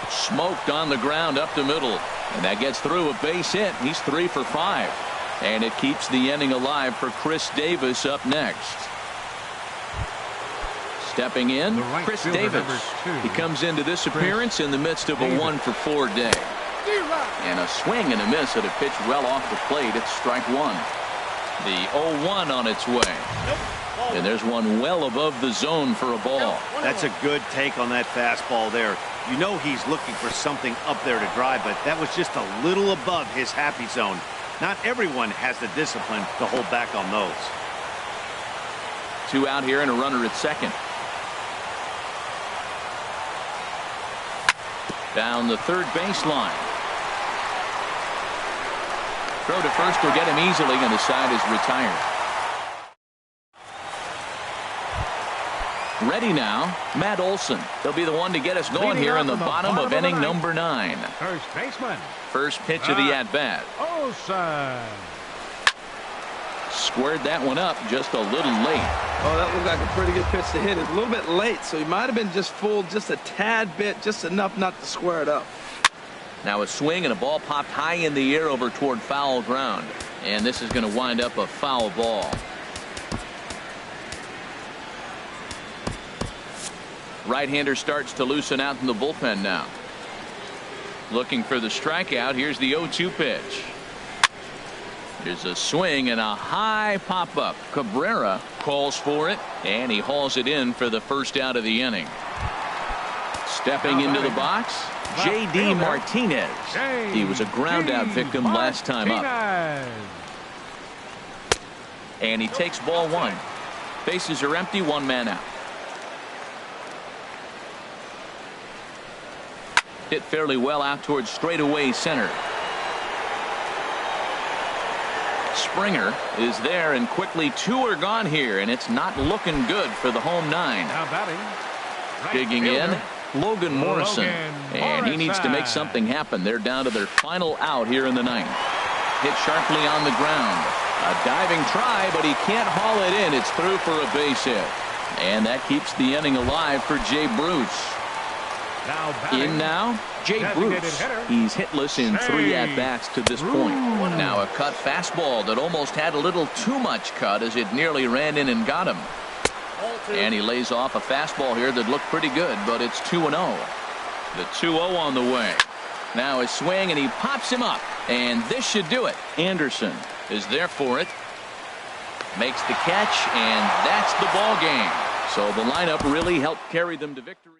S1: Smoked on the ground up the middle, and that gets through a base hit. He's 3 for 5, and it keeps the inning alive for Chris Davis up next. Stepping in, Chris Davis. He comes into this appearance in the midst of a 1 for 4 day. And a swing and a miss at a pitch well off the plate. It's strike 1. The 0-1 on its way. And there's one well above the zone for a ball.
S4: That's a good take on that fastball there. You know he's looking for something up there to drive, but that was just a little above his happy zone. Not everyone has the discipline to hold back on those.
S1: 2 out here and a runner at second. Down the third baseline. Throw to first will get him easily, and the side is retired. Ready now, Matt Olson. He'll be the one to get us going here in the bottom of inning number 9.
S2: First baseman.
S1: First pitch of the at-bat.
S2: Olson.
S1: Squared that one up just a little late.
S3: Oh, that looked like a pretty good pitch to hit. It's a little bit late, so he might have been just fooled just a tad bit, just enough not to square it up.
S1: Now a swing and a ball popped high in the air over toward foul ground. And this is going to wind up a foul ball. Right-hander starts to loosen out in the bullpen now. Looking for the strikeout. Here's the 0-2 pitch. There's a swing and a high pop-up. Cabrera calls for it, and he hauls it in for the first out of the inning. Stepping into the box, J.D. Martinez. He was a ground-out victim last time up. And he takes ball one. Bases are empty, one man out. Hit fairly well out towards straightaway center. Springer is there, and quickly two are gone here, and it's not looking good for the home nine.
S2: Now batting.
S1: Digging in, Logan Morrison. And he needs to make something happen. They're down to their final out here in the ninth. Hit sharply on the ground. A diving try, but he can't haul it in. It's through for a base hit. And that keeps the inning alive for Jay Bruce. In now, Jay Bruce. He's hitless in 3 at-bats to this point. Now a cut fastball that almost had a little too much cut as it nearly ran in and got him. And he lays off a fastball here that looked pretty good, but it's 2-0. The 2-0 on the way. Now a swing, and he pops him up. And this should do it. Anderson is there for it. Makes the catch, and that's the ball game. So the lineup really helped carry them to victory.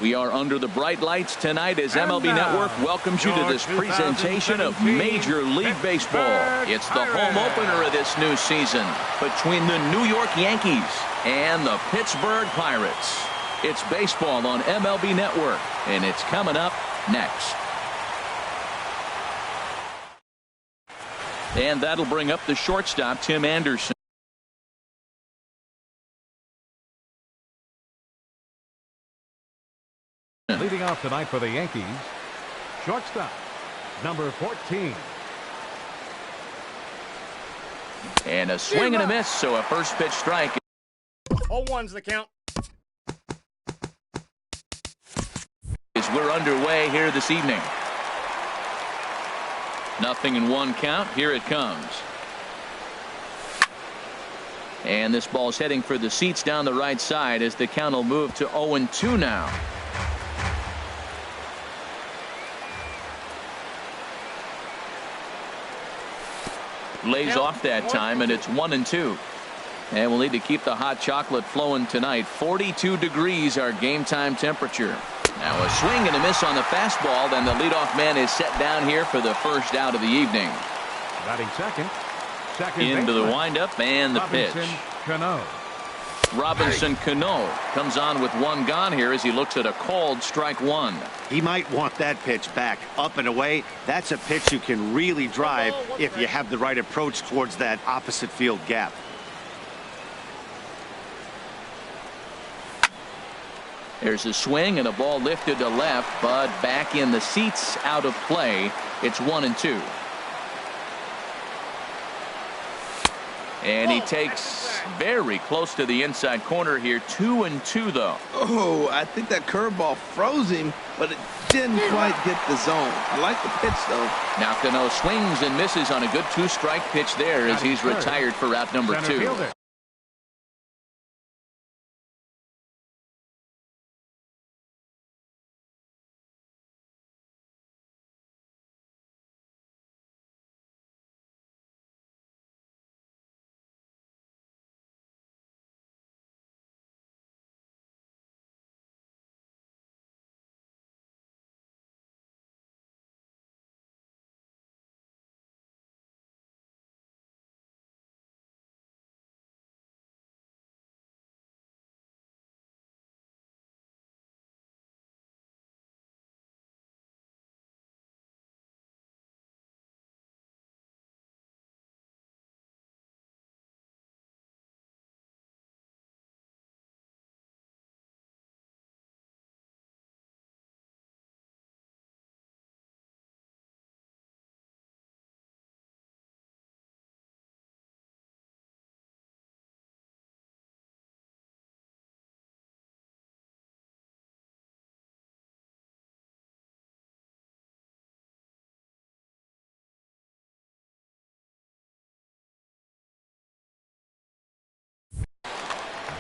S1: We are under the bright lights tonight as MLB Network welcomes you to this presentation of Major League Baseball. It's the home opener of this new season between the New York Yankees and the Pittsburgh Pirates. It's baseball on MLB Network, and it's coming up next. And that'll bring up the shortstop, Tim Anderson.
S2: Leading off tonight for the Yankees, shortstop, number 14.
S1: And a swing and a miss, so a first pitch strike.
S5: 0-1's the count.
S1: As we're underway here this evening. 0-1 count. Here it comes. And this ball's heading for the seats down the right side as the count will move to 0-2 now. Lays off that time, and it's 1-2. And we'll need to keep the hot chocolate flowing tonight. 42 degrees our game time temperature. Now a swing and a miss on the fastball. Then the leadoff man is set down here for the first out of the evening.
S2: Batting second
S1: into the windup and the pitch. Robinson Cano comes on with one gone here as he looks at a called strike one.
S4: He might want that pitch back up and away. That's a pitch you can really drive if you have the right approach towards that opposite field gap.
S1: There's a swing and a ball lifted to left, but back in the seats, out of play. It's 1-2. And he takes very close to the inside corner here. 2-2 though.
S3: Oh, I think that curveball froze him, but it didn't quite get the zone. I like the pitch though.
S1: Now Cano swings and misses on a good two-strike pitch there as he's retired for route number 2.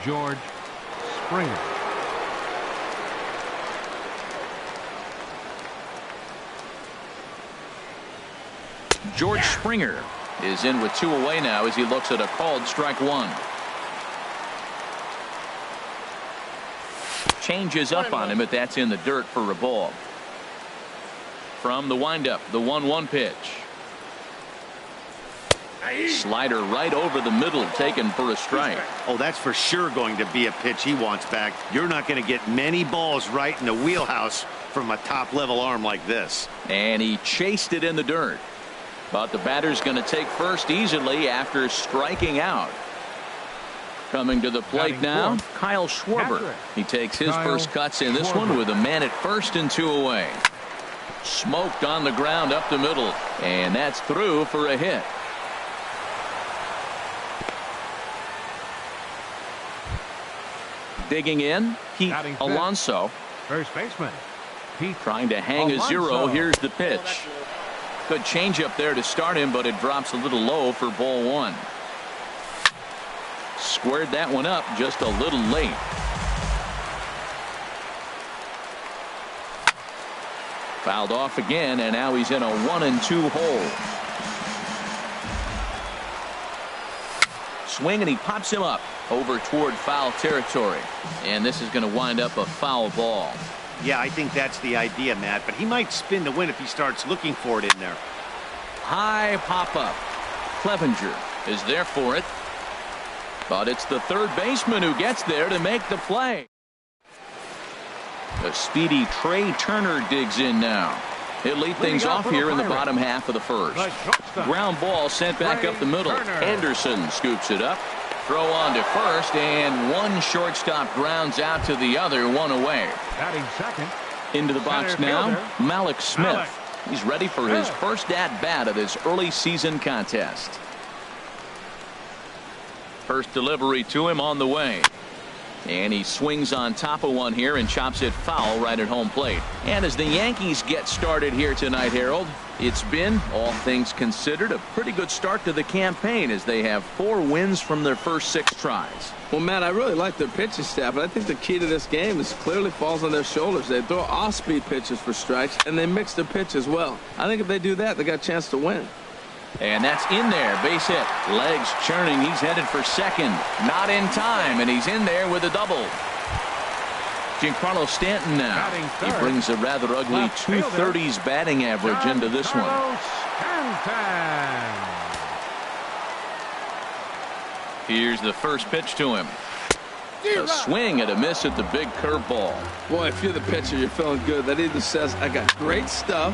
S2: George Springer.
S1: George Springer is in with 2 away now as he looks at a called strike one. Changes up on him, but that's in the dirt for a ball. From the windup, the 1-1 pitch. Slider right over the middle, taken for a strike.
S4: Oh, that's for sure going to be a pitch he wants back. You're not going to get many balls right in the wheelhouse from a top-level arm like this.
S1: And he chased it in the dirt. But the batter's going to take first easily after striking out. Coming to the plate now, Kyle Schwarber. He takes his first cuts in this one with a man at first and 2 away. Smoked on the ground up the middle, and that's through for a hit. Digging in, Pete Alonso.
S2: First baseman, Pete
S1: trying to hang a 0. Here's the pitch. Good changeup there to start him, but it drops a little low for ball 1. Squared that one up just a little late. Fouled off again, and now he's in a 1-2 hole. Swing, and he pops him up over toward foul territory. And this is going to wind up a foul ball.
S4: Yeah, I think that's the idea, Matt, but he might spin the win if he starts looking for it in there.
S1: High pop-up. Clevenger is there for it. But it's the third baseman who gets there to make the play. The speedy Trey Turner digs in now. He'll lead things off here in the bottom half of the first. Ground ball sent back up the middle. Anderson scoops it up. Throw on to first, and one shortstop grounds out to the other, one away.
S2: Batting second.
S1: Into the box now, Malik Smith. He's ready for his first at-bat of this early season contest. First delivery to him on the way. And he swings on top of one here and chops it foul right at home plate. And as the Yankees get started here tonight, Harold, it's been, all things considered, a pretty good start to the campaign as they have 4 wins from their first 6 tries.
S3: Well, Matt, I really like their pitching staff, but I think the key to this game is clearly falls on their shoulders. They throw off-speed pitches for strikes, and they mix their pitch as well. I think if they do that, they got a chance to win.
S1: And that's in there. Base hit. Legs churning. He's headed for second. Not in time, and he's in there with a double. Giancarlo Stanton now. He brings a rather ugly 230s batting average into this one. Here's the first pitch to him. A swing and a miss at the big curveball.
S3: Boy, if you're the pitcher, you're feeling good. That either says, I got great stuff,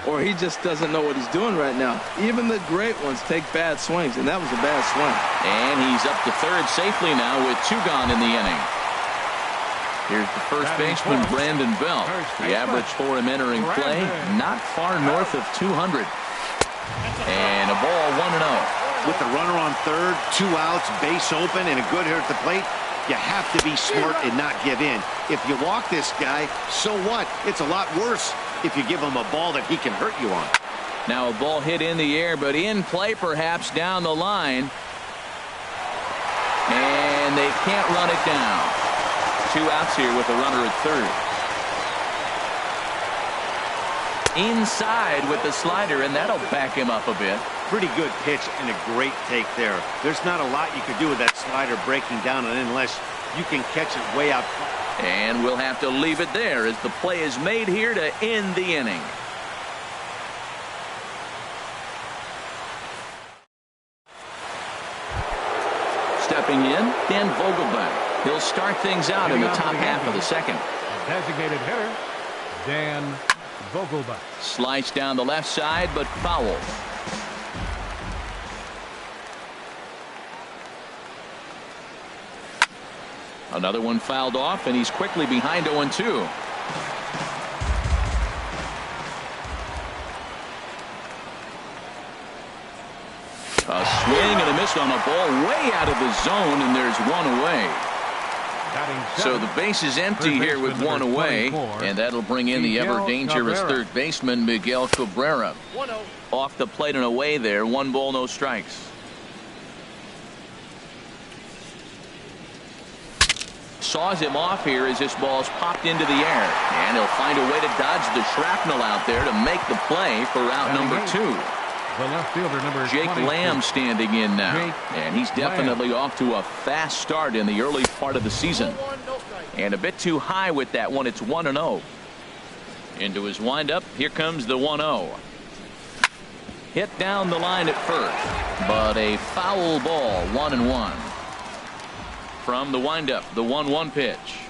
S3: or he just doesn't know what he's doing right now. Even the great ones take bad swings, and that was a bad swing.
S1: And he's up to third safely now with 2 gone in the inning. Here's the first baseman, Brandon Belt. The average for him entering play, not far north of 200. And a ball 1-0.
S4: With the runner on third, 2 outs, base open, and a good hitter at the plate, you have to be smart and not give in. If you walk this guy, so what? It's a lot worse if you give him a ball that he can hurt you on.
S1: Now a ball hit in the air, but in play perhaps down the line. And they can't run it down. 2 outs here with a runner at third. Inside with the slider, and that'll back him up a bit.
S4: Pretty good pitch and a great take there. There's not a lot you could do with that slider breaking down unless you can catch it way out.
S1: And we'll have to leave it there as the play is made here to end the inning. Stepping in, Dan Vogelbach. He'll start things out in the top half of the second.
S2: Designated hitter, Dan Vogelbach.
S1: Slice down the left side, but foul. Another one fouled off, and he's quickly behind 0-2. A swing and a miss on a ball way out of the zone, and there's 1 away. So the base is empty here with 1 away, and that'll bring in the ever-dangerous third baseman, Miguel Cabrera. Off the plate and away there, 1 ball, no strikes. Saws him off here as this ball's popped into the air, and he'll find a way to dodge the shrapnel out there to make the play for out number 2.
S2: The left fielder, number
S1: Jake
S2: 22.
S1: Lamb standing in now, and he's definitely off to a fast start in the early part of the season. And a bit too high with that one. It's 1-0. Into his windup. Here comes the 1-0. Hit down the line at first, but a foul ball. 1-1. From the windup, the 1-1 pitch.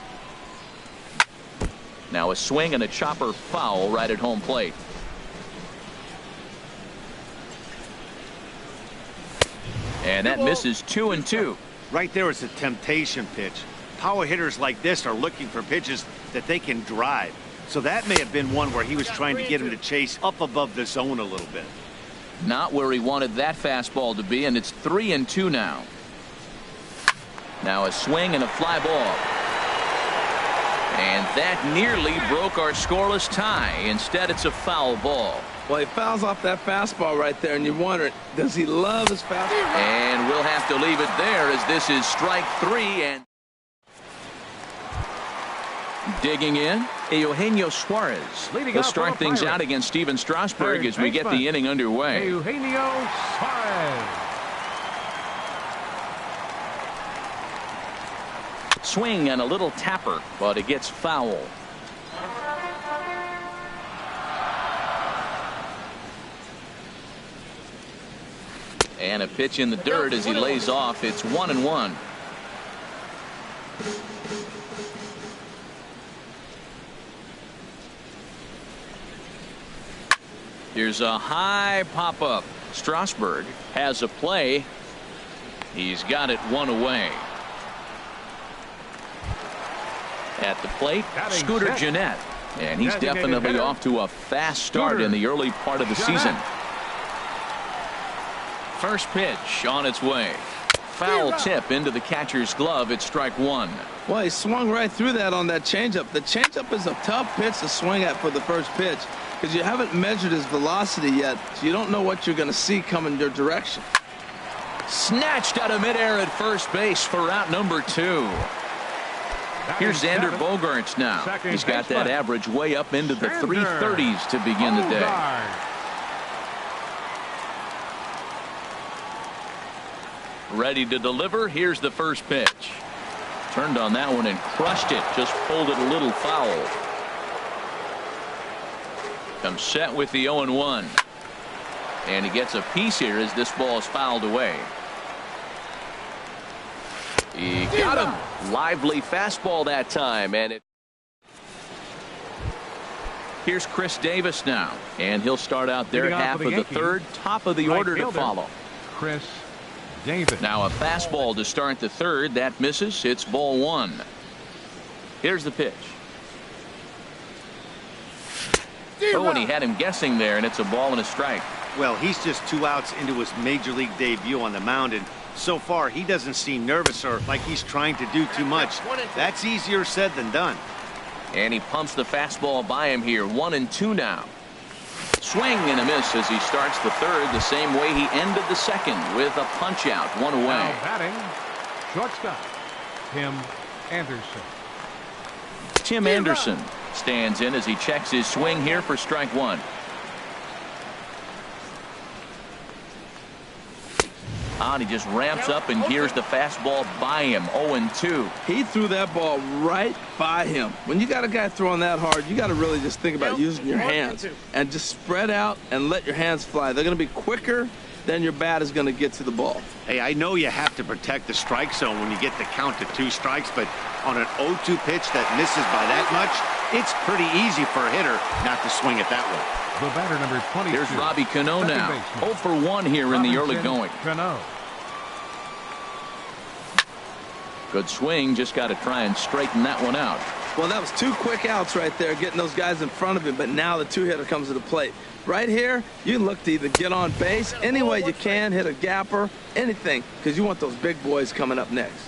S1: Now a swing and a chopper foul right at home plate. And that misses 2-2.
S4: Right there is a temptation pitch. Power hitters like this are looking for pitches that they can drive. So that may have been one where he was trying to get him to chase up above the zone a little bit.
S1: Not where he wanted that fastball to be, and it's 3-2 now. Now a swing and a fly ball. And that nearly broke our scoreless tie. Instead, it's a foul ball.
S3: Well, he fouls off that fastball right there, and you wonder, does he love his fastball?
S1: And we'll have to leave it there as this is strike 3. And digging in, Eugenio Suarez. He'll start things out against Steven Strasburg as we get the inning underway.
S2: Eugenio Suarez.
S1: Swing and a little tapper, but it gets foul. And a pitch in the dirt as he lays off. It's 1-1. Here's a high pop-up. Strasburg has a play. He's got it one away. At the plate, Scooter Gennett. And he's definitely off to a fast start in the early part of the season. First pitch on its way. Foul tip into the catcher's glove. It's strike one.
S3: Well, he swung right through that on that changeup. The changeup is a tough pitch to swing at for the first pitch because you haven't measured his velocity yet, so you don't know what you're going to see coming your direction.
S1: Snatched out of midair at first base for out number 2. Here's Xander Bogaerts now. He's got that average way up into the 330s to begin the day. Ready to deliver. Here's the first pitch. Turned on that one and crushed it. Just pulled it a little foul. Comes set with the 0-1. And he gets a piece here as this ball is fouled away. He got him. Lively fastball that time. And here's Chris Davis now. And he'll start out their half of the third. Top of the order to follow.
S2: Chris Davis.
S1: Now a fastball to start the third. That misses. It's ball one. Here's the pitch. Oh, and he had him guessing there, and it's a ball and a strike.
S4: Well, he's just 2 outs into his major league debut on the mound, and so far he doesn't seem nervous or like he's trying to do too much. That's easier said than done.
S1: And he pumps the fastball by him here. 1-2 now. Swing and a miss as he starts the third the same way he ended the second with a punch out. One away.
S2: Now batting, shortstop, Tim Anderson.
S1: Tim Anderson stands in as he checks his swing here for strike one. And he just ramps up and gears the fastball by him. 0-2.
S3: He threw that ball right by him. When you got a guy throwing that hard, you got to really just think about using your hands and just spread out and let your hands fly. They're going to be quicker than your bat is going to get to the ball.
S4: Hey, I know you have to protect the strike zone when you get the count to 2 strikes, but on an 0-2 pitch that misses by that much, it's pretty easy for a hitter not to swing it that way.
S2: The batter, number 22.
S1: Here's Robbie Cano now. 0 for 1 here in the early going.
S2: Cano.
S1: Good swing. Just got to try and straighten that one out.
S3: Well, that was 2 quick outs right there, getting those guys in front of him, but now the 2-hitter comes to the plate. Right here, you look to either get on base any way you can, hit a gapper, anything, because you want those big boys coming up next.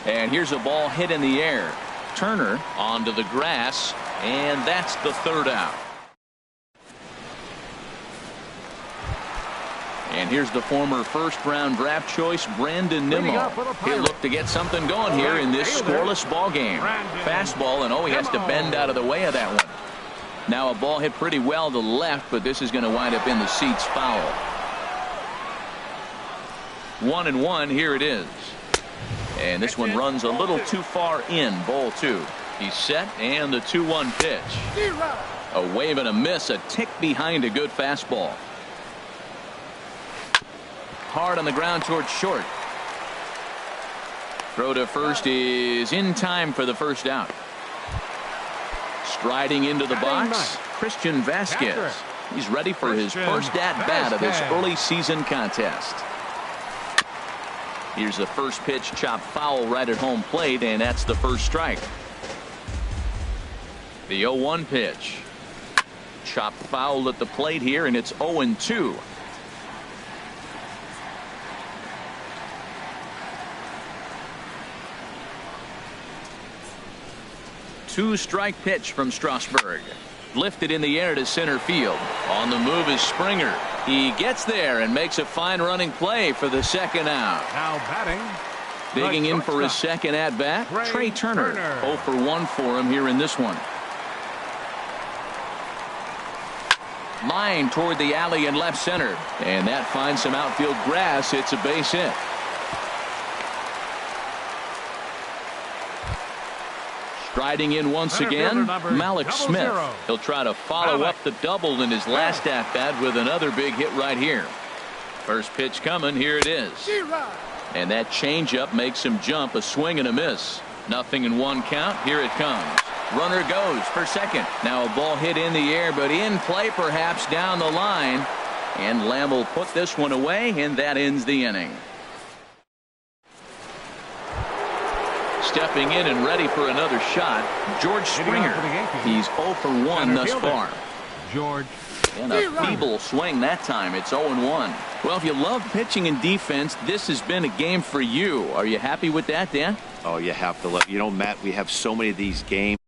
S1: And here's a ball hit in the air. Turner onto the grass, and that's the third out. And here's the former first-round draft choice, Brandon Nimmo. He'll look to get something going here in this scoreless ball game. Fastball, and oh, he has to bend out of the way of that one. Now a ball hit pretty well to the left, but this is going to wind up in the seats foul. 1-1, here it is. And this one runs a little too far in, ball 2. He's set, and the 2-1 pitch. A wave and a miss, a tick behind a good fastball. Hard on the ground towards short. Throw to first is in time for the first out. Striding into the box, Christian Vasquez. He's ready for his first at-bat of this early season contest. Here's the first pitch, chopped foul right at home plate, and that's the first strike. The 0-1 pitch. Chopped foul at the plate here, and it's 0-2. Two-strike pitch from Strasburg. Lifted in the air to center field. On the move is Springer. He gets there and makes a fine running play for the second out.
S2: Now batting.
S1: Digging in for his second at-bat, Trey Turner. 0 for 1 for him here in this one. Line toward the alley in left center. And that finds some outfield grass. It's a base hit. Riding in once again, Malik Smith. He'll try to follow up the double in his last at-bat with another big hit right here. First pitch coming. Here it is. And that changeup makes him jump. A swing and a miss. 0-1 count. Here it comes. Runner goes for second. Now a ball hit in the air, but in play perhaps down the line. And Lamb will put this one away, and that ends the inning. Stepping in and ready for another shot, George Springer. He's 0 for 1 thus far.
S2: George.
S1: And a feeble swing that time. It's 0-1. Well, if you love pitching and defense, this has been a game for you. Are you happy with that, Dan?
S4: Oh, you have to love. You know, Matt, we have so many of these games.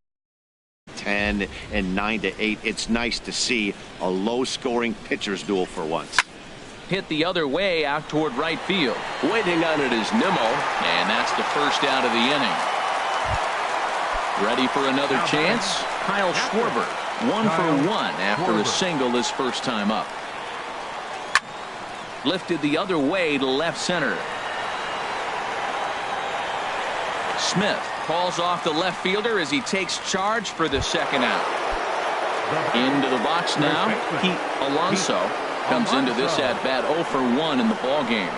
S4: 10 and 9-8. It's nice to see a low-scoring pitcher's duel for once.
S1: Hit the other way out toward right field. Waiting on it is Nimmo, and that's the first out of the inning. Ready for another chance? Kyle Schwarber, 1 for 1 after a single his first time up. Lifted the other way to left center. Smith calls off the left fielder as he takes charge for the second out. Into the box now, Pete Alonso comes into this at-bat 0 for 1 in the ball game.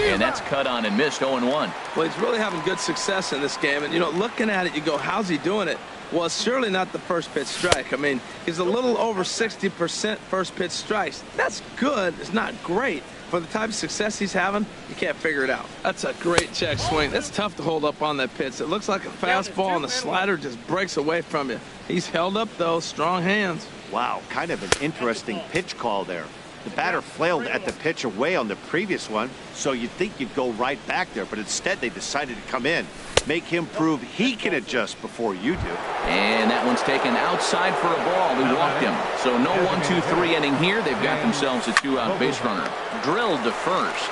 S1: And that's cut on and missed. 0-1.
S3: Well, he's really having good success in this game. And, you know, looking at it, you go, how's he doing it? Well, it's surely not the first pitch strike. I mean, he's a little over 60% first pitch strikes. That's good. It's not great. For the type of success he's having, you can't figure it out. That's a great check swing. That's tough to hold up on that pitch. It looks like a fastball, and the slider just breaks away from you. He's held up, though. Strong hands.
S4: Wow, kind of an interesting pitch call there. The batter flailed at the pitch away on the previous one, so you'd think you'd go right back there, but instead they decided to come in. Make him prove he can adjust before you do.
S1: And that one's taken outside for a ball. He walked him. So no 1-2-3 inning here. They've got themselves a 2-out base runner. Drilled to first.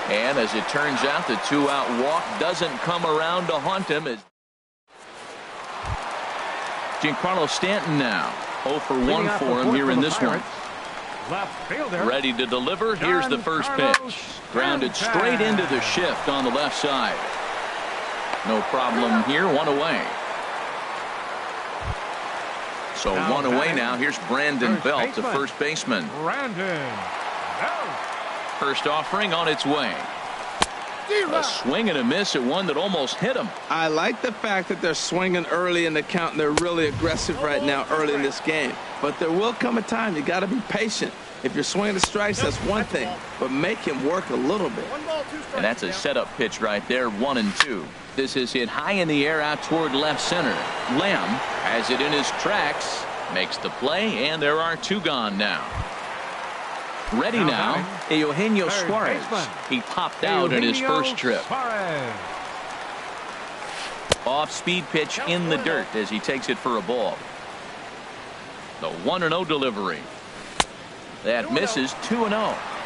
S1: And as it turns out, the 2-out walk doesn't come around to haunt him. As Giancarlo Stanton now 0 for 1 for him here in this one. Ready to deliver. Here's the first pitch. Grounded straight into the shift on the left side. No problem here. 1 away. So 1 away now. Here's Brandon Belt, the first baseman. First offering on its way. A swing and a miss at one that almost hit him.
S3: I like the fact that they're swinging early in the count, and they're really aggressive right now early in this game. But there will come a time you got to be patient. If you're swinging the strikes, that's one thing, but make him work a little bit.
S1: And that's a setup pitch right there, 1-2. This is hit high in the air out toward left center. Lamb has it in his tracks, makes the play, and there are 2 gone now. Ready now, Eugenio Suarez. He popped out in his first trip. Off-speed pitch in the dirt as he takes it for a ball. The 1-0 delivery. That misses. 2-0.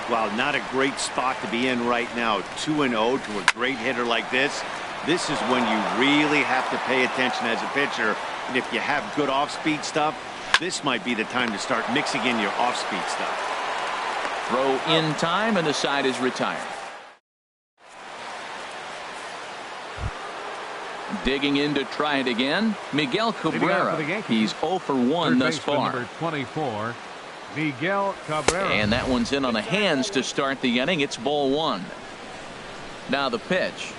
S4: Wow, not a great spot to be in right now. 2-0 to a great hitter like this. This is when you really have to pay attention as a pitcher. And if you have good off-speed stuff, this might be the time to start mixing in your off-speed stuff.
S1: Throw in time, and the side is retired. Digging in to try it again, Miguel Cabrera. He's 0 for 1 thus far.
S2: Number 24, Miguel Cabrera.
S1: And that one's in on the hands to start the inning. It's ball 1. Now the pitch.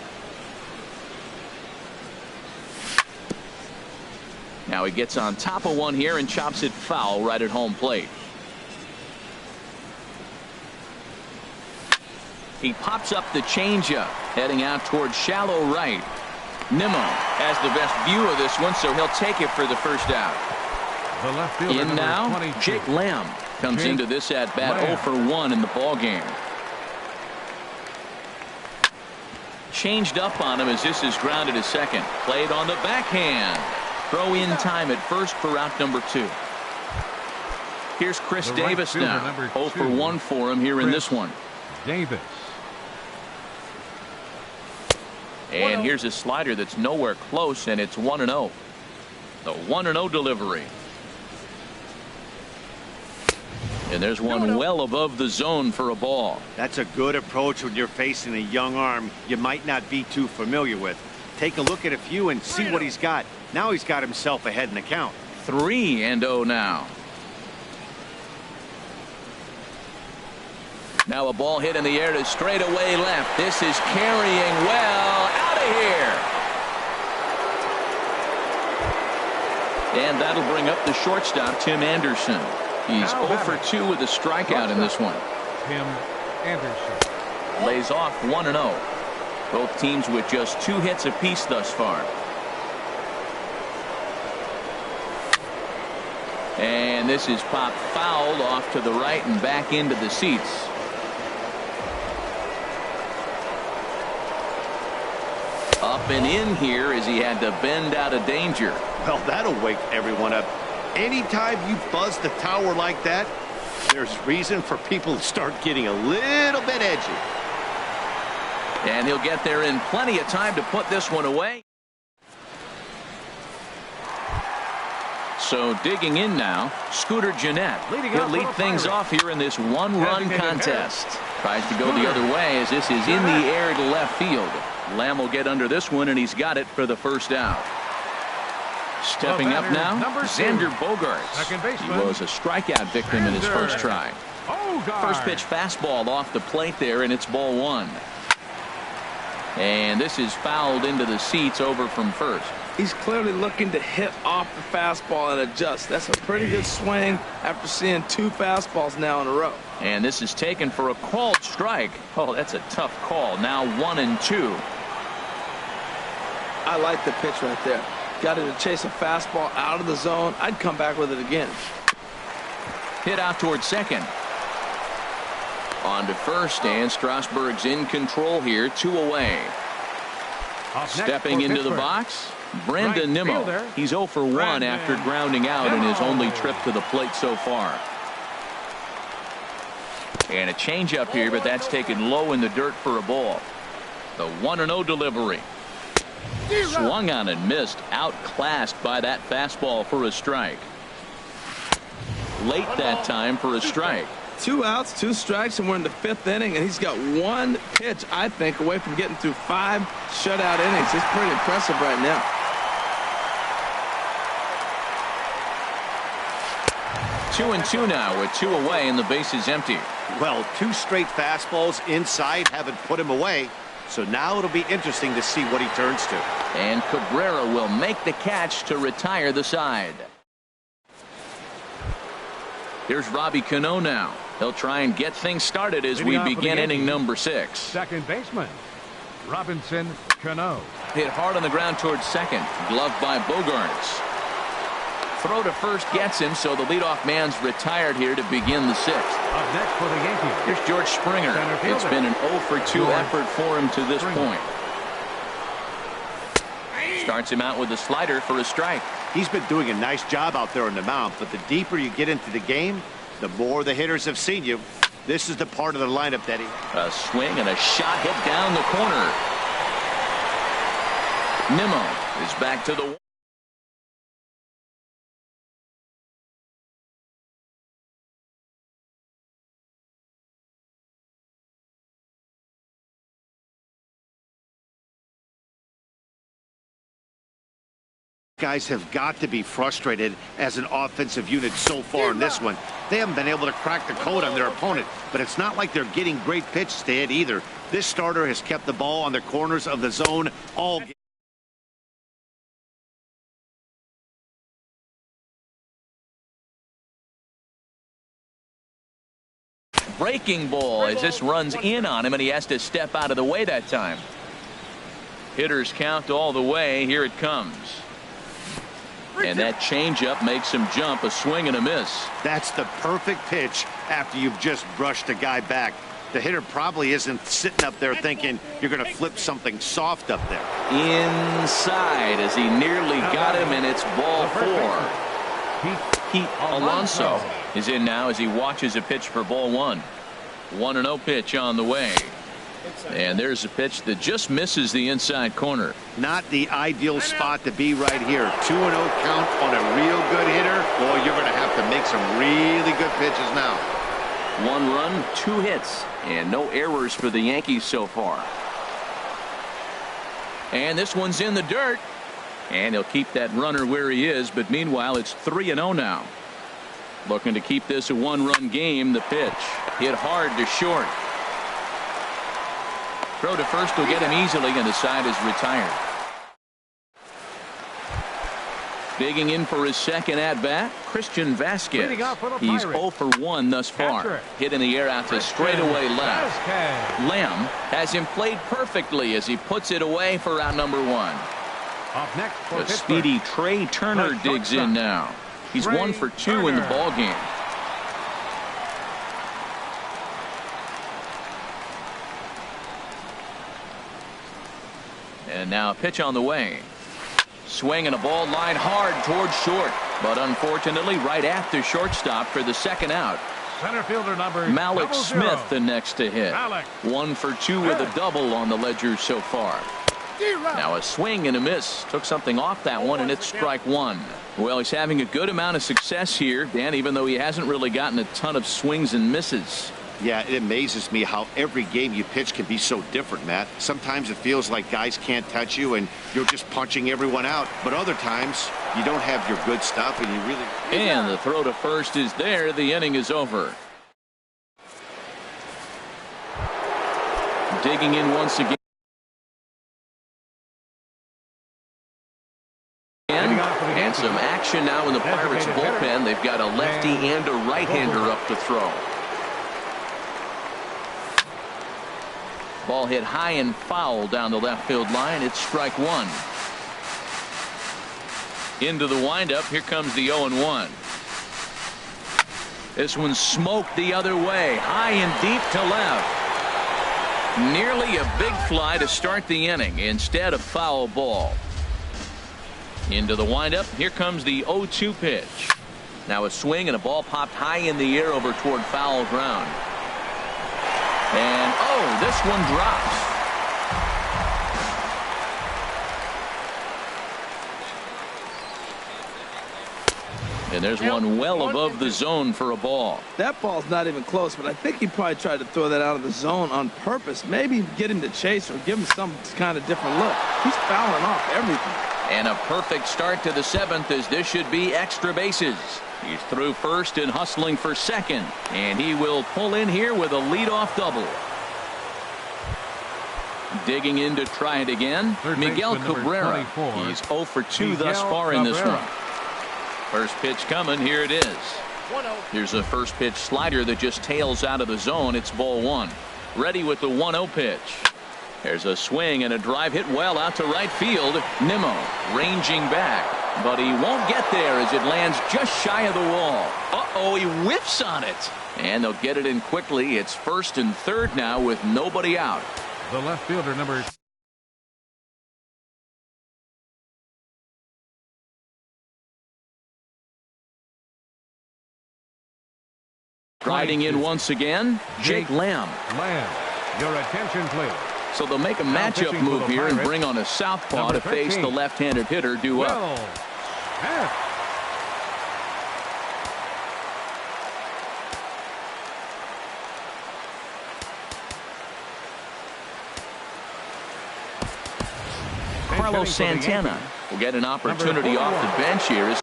S1: Now he gets on top of one here and chops it foul right at home plate. He pops up the changeup, heading out towards shallow right. Nimmo has the best view of this one, so he'll take it for the first out.
S2: The left fielder,
S1: in now,
S2: 22.
S1: Jake Lamb comes into this at-bat 0 for 1 in the ball game. Changed up on him as this is grounded to second. Played on the backhand. Throw in time at first for out number 2. Here's Chris Davis now. 0 for 1 for him here in this one.
S2: Davis.
S1: And here's a slider that's nowhere close, and it's 1-0. The 1-0 delivery. And there's one well above the zone for a ball.
S4: That's a good approach when you're facing a young arm you might not be too familiar with. Take a look at a few and see what he's got. Now he's got himself ahead in the count.
S1: 3-0 now. Now a ball hit in the air to straightaway left. This is carrying well out of here. And that'll bring up the shortstop, Tim Anderson. He's 0 for 2 with a strikeout in this one.
S2: Tim Anderson
S1: lays off 1-0. Both teams with just 2 hits apiece thus far. And this is popped foul off to the right and back into the seats. Up and in here as he had to bend out of danger.
S4: Well, that'll wake everyone up. Anytime you buzz the tower like that, there's reason for people to start getting a little bit edgy.
S1: And he'll get there in plenty of time to put this one away. So digging in now, Scooter Gennett. He'll lead things off here in this one-run contest. Tries to go the other way as this is in the air to left field. Lamb will get under this one, and he's got it for the first out. Stepping up now, Xander Bogaerts. He was a strikeout victim in his first try. First pitch fastball off the plate there, and it's ball 1. And this is fouled into the seats over from first.
S3: He's clearly looking to hit off the fastball and adjust. That's a pretty good swing after seeing 2 fastballs now in a row.
S1: And this is taken for a called strike. Oh, that's a tough call. Now 1-2.
S3: I like the pitch right there. Got him to chase a fastball out of the zone. I'd come back with it again.
S1: Hit out towards second. On to first, and Strasburg's in control here. 2 away. Stepping into the box, Brandon Nimmo. He's 0 for 1 after grounding out in his only trip to the plate so far. And a changeup here, but that's taken low in the dirt for a ball. The 1-0 delivery. Swung on and missed, outclassed by that fastball for a strike. Late that time for a strike.
S3: 2 outs, 2 strikes, and we're in the 5th inning, and he's got 1 pitch, I think, away from getting through 5 shutout innings. It's pretty impressive right now.
S1: 2-2 now with 2 away and the base is empty.
S4: Well, 2 straight fastballs inside haven't put him away. So now it'll be interesting to see what he turns to.
S1: And Cabrera will make the catch to retire the side. Here's Robbie Cano now. He'll try and get things started as we begin inning number 6.
S2: Second baseman, Robinson Cano.
S1: Hit hard on the ground towards second. Gloved by Bogaerts. Throw to first gets him, so the leadoff man's retired here to begin the 6th.
S2: Up next for the Yankees,
S1: here's George Springer. It's been an 0 for 2 effort for him to this point. Starts him out with a slider for a strike.
S4: He's been doing a nice job out there on the mound, but the deeper you get into the game, the more the hitters have seen you. This is the part of the lineup, Eddie.
S1: A swing and a shot hit down the corner. Nimmo is back to the
S4: guys have got to be frustrated as an offensive unit so far in this one. They haven't been able to crack the code on their opponent, but it's not like they're getting great pitches to hit either. This starter has kept the ball on the corners of the zone all game.
S1: breaking ball as this runs in on him, and he has to step out of the way that time. Hitters count all the way. Here it comes. And that changeup makes him jump. A swing and a miss.
S4: That's the perfect pitch after you've just brushed a guy back. The hitter probably isn't sitting up there thinking you're going to flip something soft up there.
S1: Inside as he nearly got him, and it's ball 4. Pete Alonso is in now as he watches a pitch for ball 1. 1-0 pitch on the way. And there's a pitch that just misses the inside corner.
S4: Not the ideal spot to be right here. 2-0 count on a real good hitter. Boy, you're going to have to make some really good pitches now.
S1: 1 run, 2 hits, and no errors for the Yankees so far. And this one's in the dirt. And he'll keep that runner where he is, but meanwhile it's 3-0 now. Looking to keep this a one-run game. The pitch hit hard to short. Throw to first will get him easily, and the side is retired. Digging in for his second at-bat, Christian Vasquez. He's 0 for 1 thus far. Hit in the air out to straightaway left. Lamb has him played perfectly as he puts it away for out number 1. The speedy Trey Turner digs in now. He's 1 for 2 in the ball game. And now a pitch on the way. Swing and a ball line hard towards short, but unfortunately right at the shortstop for the second out.
S2: Center fielder number
S1: Malik
S2: 00.
S1: Smith the next to hit.
S2: Malik.
S1: 1 for 2 with a double on the ledger so far. Now a swing and a miss. Took something off that one, and it's strike 1. Well, he's having a good amount of success here, Dan, even though he hasn't really gotten a ton of swings and misses.
S4: Yeah, it amazes me how every game you pitch can be so different, Matt. Sometimes it feels like guys can't touch you and you're just punching everyone out. But other times you don't have your good stuff and you really...
S1: And the throw to first is there. The inning is over. Digging in once again. And some action now in the Pirates bullpen. They've got a lefty and a right-hander up to throw. Ball hit high and foul down the left field line. It's strike 1. Into the windup. Here comes the 0-1. This one's smoked the other way. High and deep to left. Nearly a big fly to start the inning. Instead, a foul ball. Into the windup. Here comes the 0-2 pitch. Now a swing and a ball popped high in the air over toward foul ground. And oh, this one drops. And there's one well above the zone for a ball.
S3: That ball's not even close, but I think he probably tried to throw that out of the zone on purpose. Maybe get him to chase or give him some kind of different look. He's fouling off everything.
S1: And a perfect start to the 7th, as this should be extra bases. He's through first and hustling for second. And he will pull in here with a leadoff double. Digging in to try it again, Miguel Cabrera. He's 0 for 2 thus far in this one. First pitch coming. Here it is. Here's a first pitch slider that just tails out of the zone. It's ball 1. Ready with the 1-0 pitch. There's a swing and a drive hit well out to right field. Nimmo ranging back, but he won't get there as it lands just shy of the wall. Uh-oh, he whiffs on it. And they'll get it in quickly. It's first and third now with nobody out.
S2: The left fielder number...
S1: Riding in once again, Jake Lamb.
S2: Your attention, please.
S1: So they'll make a matchup move here and bring on a southpaw to face the left-handed hitter due up. Carlos Santana will get an opportunity off the bench here. Is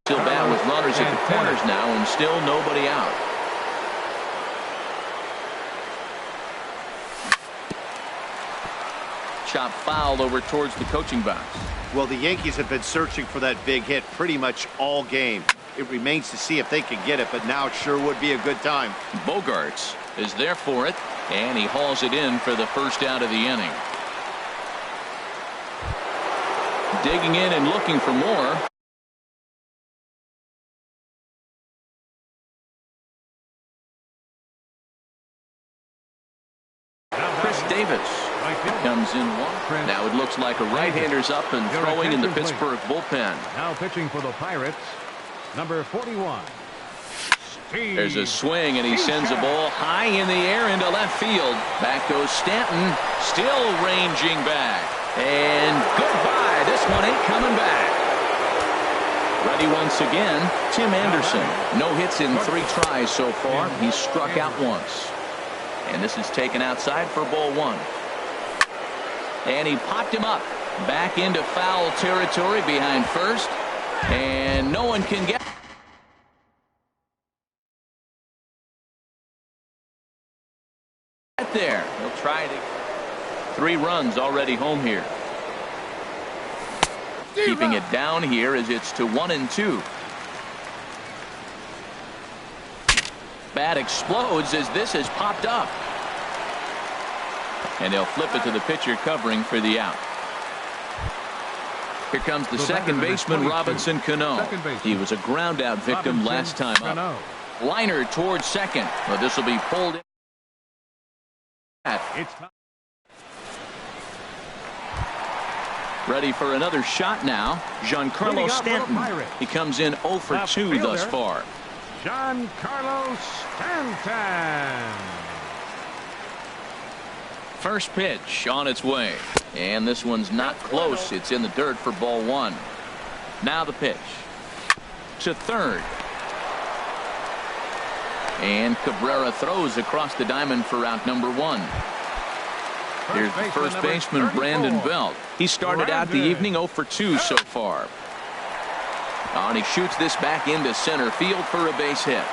S1: still bad with runners at the corners now and still nobody out. Chop fouled over towards the coaching box.
S4: Well, the Yankees have been searching for that big hit pretty much all game. It remains to see if they can get it, but now it sure would be a good time.
S1: Bogarts is there for it, and he hauls it in for the first out of the inning. Digging in and looking for more. Chris Davis comes in one. Now it looks like a right-hander's up and throwing in the Pittsburgh bullpen.
S2: Now pitching for the Pirates, number 41.
S1: There's a swing, and he sends a ball high in the air into left field. Back goes Stanton, still ranging back. And goodbye. This one ain't coming back. Ready once again, Tim Anderson. No hits in 3 tries so far. He's struck out once. And this is taken outside for ball 1. And he popped him up. Back into foul territory behind first. And no one can get there. He'll try to. 3 runs already home here. Keeping it down here as it's to 1-2. Bat explodes as this has popped up. And they'll flip it to the pitcher covering for the out. Here comes the second baseman, Robinson Cano. He was a ground out victim last time up. Liner towards second. Well, this will be pulled in. Ready for another shot now. Giancarlo Stanton. He comes in 0 for 2 thus far.
S2: Giancarlo Stanton.
S1: First pitch on its way. And this one's not close. It's in the dirt for ball 1. Now the pitch. To third. And Cabrera throws across the diamond for out number 1. Here's the first baseman, Brandon Belt. He started out the evening 0 for 2 so far. And he shoots this back into center field for a base hit.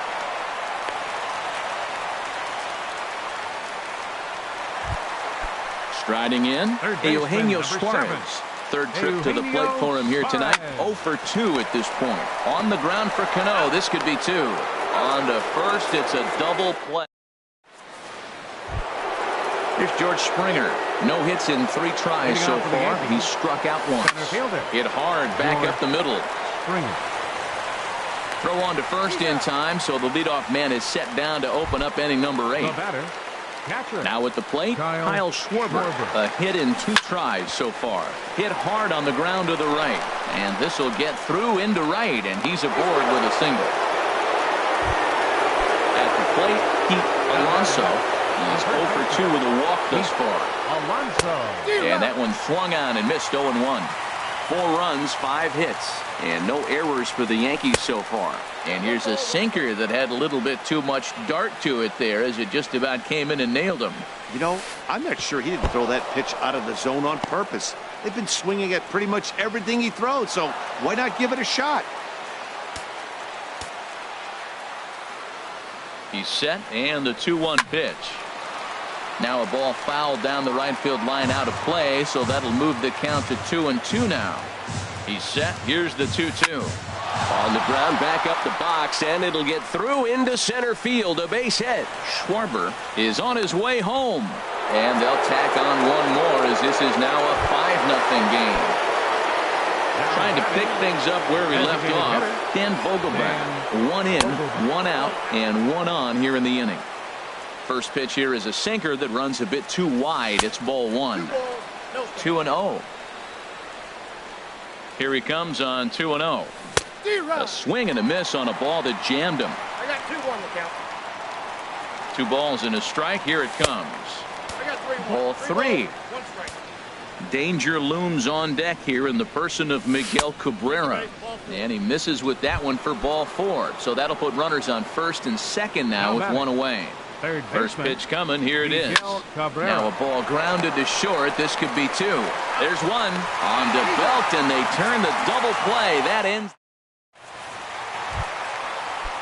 S1: Striding in, Eugenio Suarez. Third trip to the plate for him here tonight. 0 for 2 at this point. On the ground for Cano. This could be 2. On to first. It's a double play. Here's George Springer. No hits in 3 tries so far. He's struck out once. Hit hard back up the middle. Throw on to first in time, so the leadoff man is set down to open up inning number 8. Now at the plate, Kyle Schwarber. A hit in 2 tries so far. Hit hard on the ground to the right. And this will get through into right, and he's aboard with a single. At the plate, Pete Alonso. He's 0 for 2 with a walk thus far. And that one swung on and missed 0-1. 4 runs, 5 hits, and no errors for the Yankees so far. And here's a sinker that had a little bit too much dart to it there as it just about came in and nailed him.
S4: You know, I'm not sure he didn't throw that pitch out of the zone on purpose. They've been swinging at pretty much everything he throws, so why not give it a shot?
S1: He's set, and the 2-1 pitch. Now a ball fouled down the right field line out of play, so that'll move the count to 2-2 now. He's set. Here's the 2-2. On the ground, back up the box, and it'll get through into center field. A base hit. Schwarber is on his way home. And they'll tack on one more as this is now a 5-0 game. Trying to pick things up where we left off. Dan Vogelbach. 1 in, 1 out, and 1 on here in the inning. First pitch here is a sinker that runs a bit too wide. It's ball 1. 2-0. Here he comes on 2-0. A swing and a miss on a ball that jammed him.
S5: I got 2 on the count.
S1: 2 balls and a strike. Here it comes.
S5: I got 3-1.
S1: Ball 3.
S5: 1 strike.
S1: Danger looms on deck here in the person of Miguel Cabrera. And he misses with that one for ball 4. So that'll put runners on first and second now with 1 away. First pitch coming. Here it is. Now a ball grounded to short. This could be 2. There's 1 on to Belt, and they turn the double play. That ends.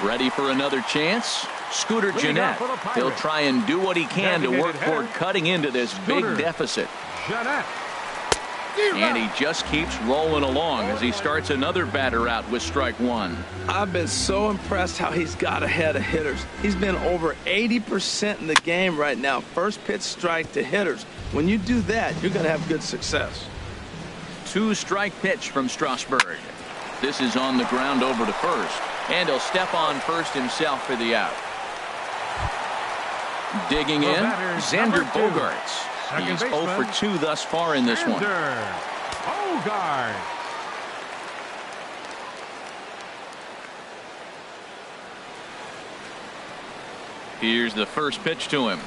S1: Ready for another chance? Scooter Gennett. He'll try and do what he can to work toward cutting into this big deficit. And he just keeps rolling along as he starts another batter out with strike 1.
S3: I've been so impressed how he's got ahead of hitters. He's been over 80% in the game right now. First pitch strike to hitters. When you do that, you're going to have good success.
S1: 2-strike pitch from Strasburg. This is on the ground over to first. And he'll step on first himself for the out. Digging in, Xander Bogaerts. He's 0 for 2 thus far in this one.
S2: Bogaerts.
S1: Here's the first pitch to him.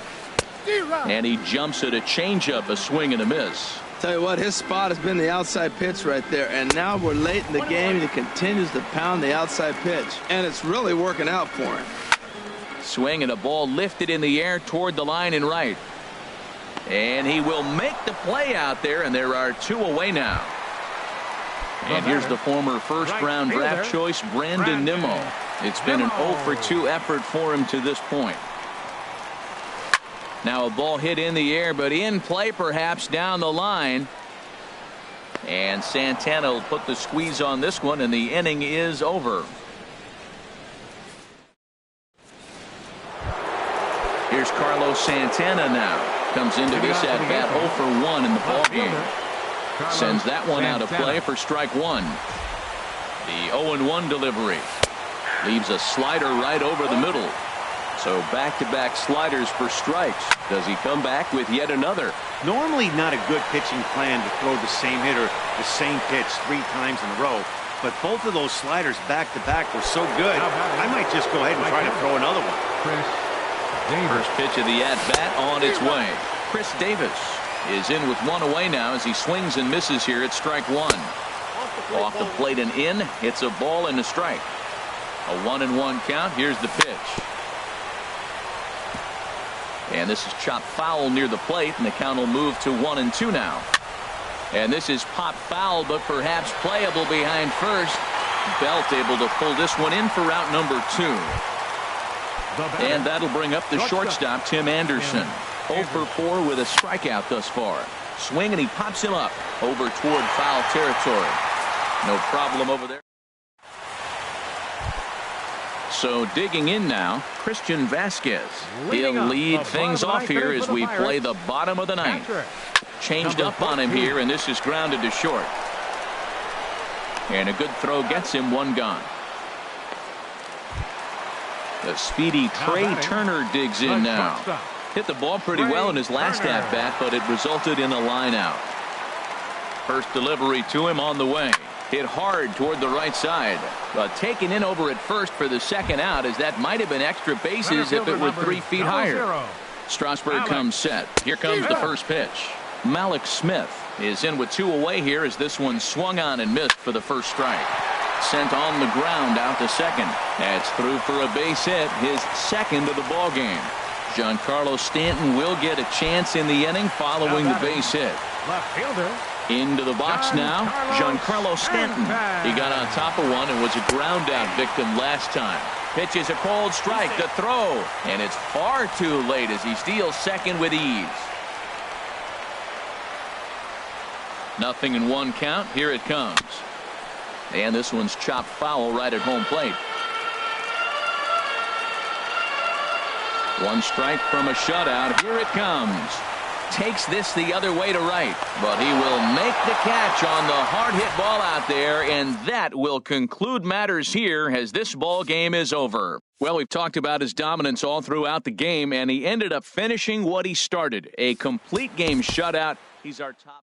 S1: And he jumps at a changeup, a swing and a miss.
S3: Tell you what, his spot has been the outside pitch right there. And now we're late in the game, and he continues to pound the outside pitch. And it's really working out for him.
S1: Swing and a ball lifted in the air toward the line and right. And he will make the play out there, and there are 2 away now. And here's the former first-round draft choice, Brandon Nimmo. It's been an 0-for-2 effort for him to this point. Now a ball hit in the air, but in play perhaps down the line. And Santana will put the squeeze on this one, and the inning is over. Here's Carlos Santana now. Comes into this at-bat 0-for-1 in the ballgame. Sends that one out of play for strike 1. The 0-1 delivery. Leaves a slider right over the middle. So back-to-back sliders for strikes. Does he come back with yet another?
S4: Normally not a good pitching plan to throw the same hitter the same pitch 3 times in a row. But both of those sliders back-to-back were so good, I might just go ahead and try to throw another one.
S1: First pitch of the at-bat on its way. Chris Davis is in with 1 away now as he swings and misses here at strike 1. Off the plate and in. It's a ball and a strike. A 1-1 count. Here's the pitch. And this is chopped foul near the plate, and the count will move to 1-2 now. And this is popped foul, but perhaps playable behind first. Belt able to pull this one in for out number 2. And that'll bring up the shortstop, Tim Anderson. 0-for-4 with a strikeout thus far. Swing, and he pops him up over toward foul territory. No problem over there. So digging in now, Christian Vasquez. He'll lead things off here as we play the bottom of the 9th. Changed up on him here, and this is grounded to short. And a good throw gets him 1 gone. The speedy Trey Turner digs in now. Hit the ball pretty well in his last at-bat, but it resulted in a line out. First delivery to him on the way. Hit hard toward the right side, but taken in over at first for the second out, as that might have been extra bases if it were 3 feet higher. Strasburg comes set. Here comes the first pitch. Malik Smith is in with 2 away here as this one swung on and missed for the first strike. Sent on the ground out to second. That's through for a base hit, his second of the ball game. Giancarlo Stanton will get a chance in the inning following the base hit.
S2: Left fielder.
S1: Into the box now, Giancarlo Stanton. He got on top of one and was a ground out victim last time. Pitches a cold strike, the throw, and it's far too late as he steals second with ease. 0-1 count. Here it comes. And this one's chopped foul right at home plate. 1 strike from a shutout. Here it comes. Takes this the other way to right, but he will make the catch on the hard hit ball out there, and that will conclude matters here as this ball game is over. Well, we've talked about his dominance all throughout the game, and he ended up finishing what he started, a complete game shutout. He's our top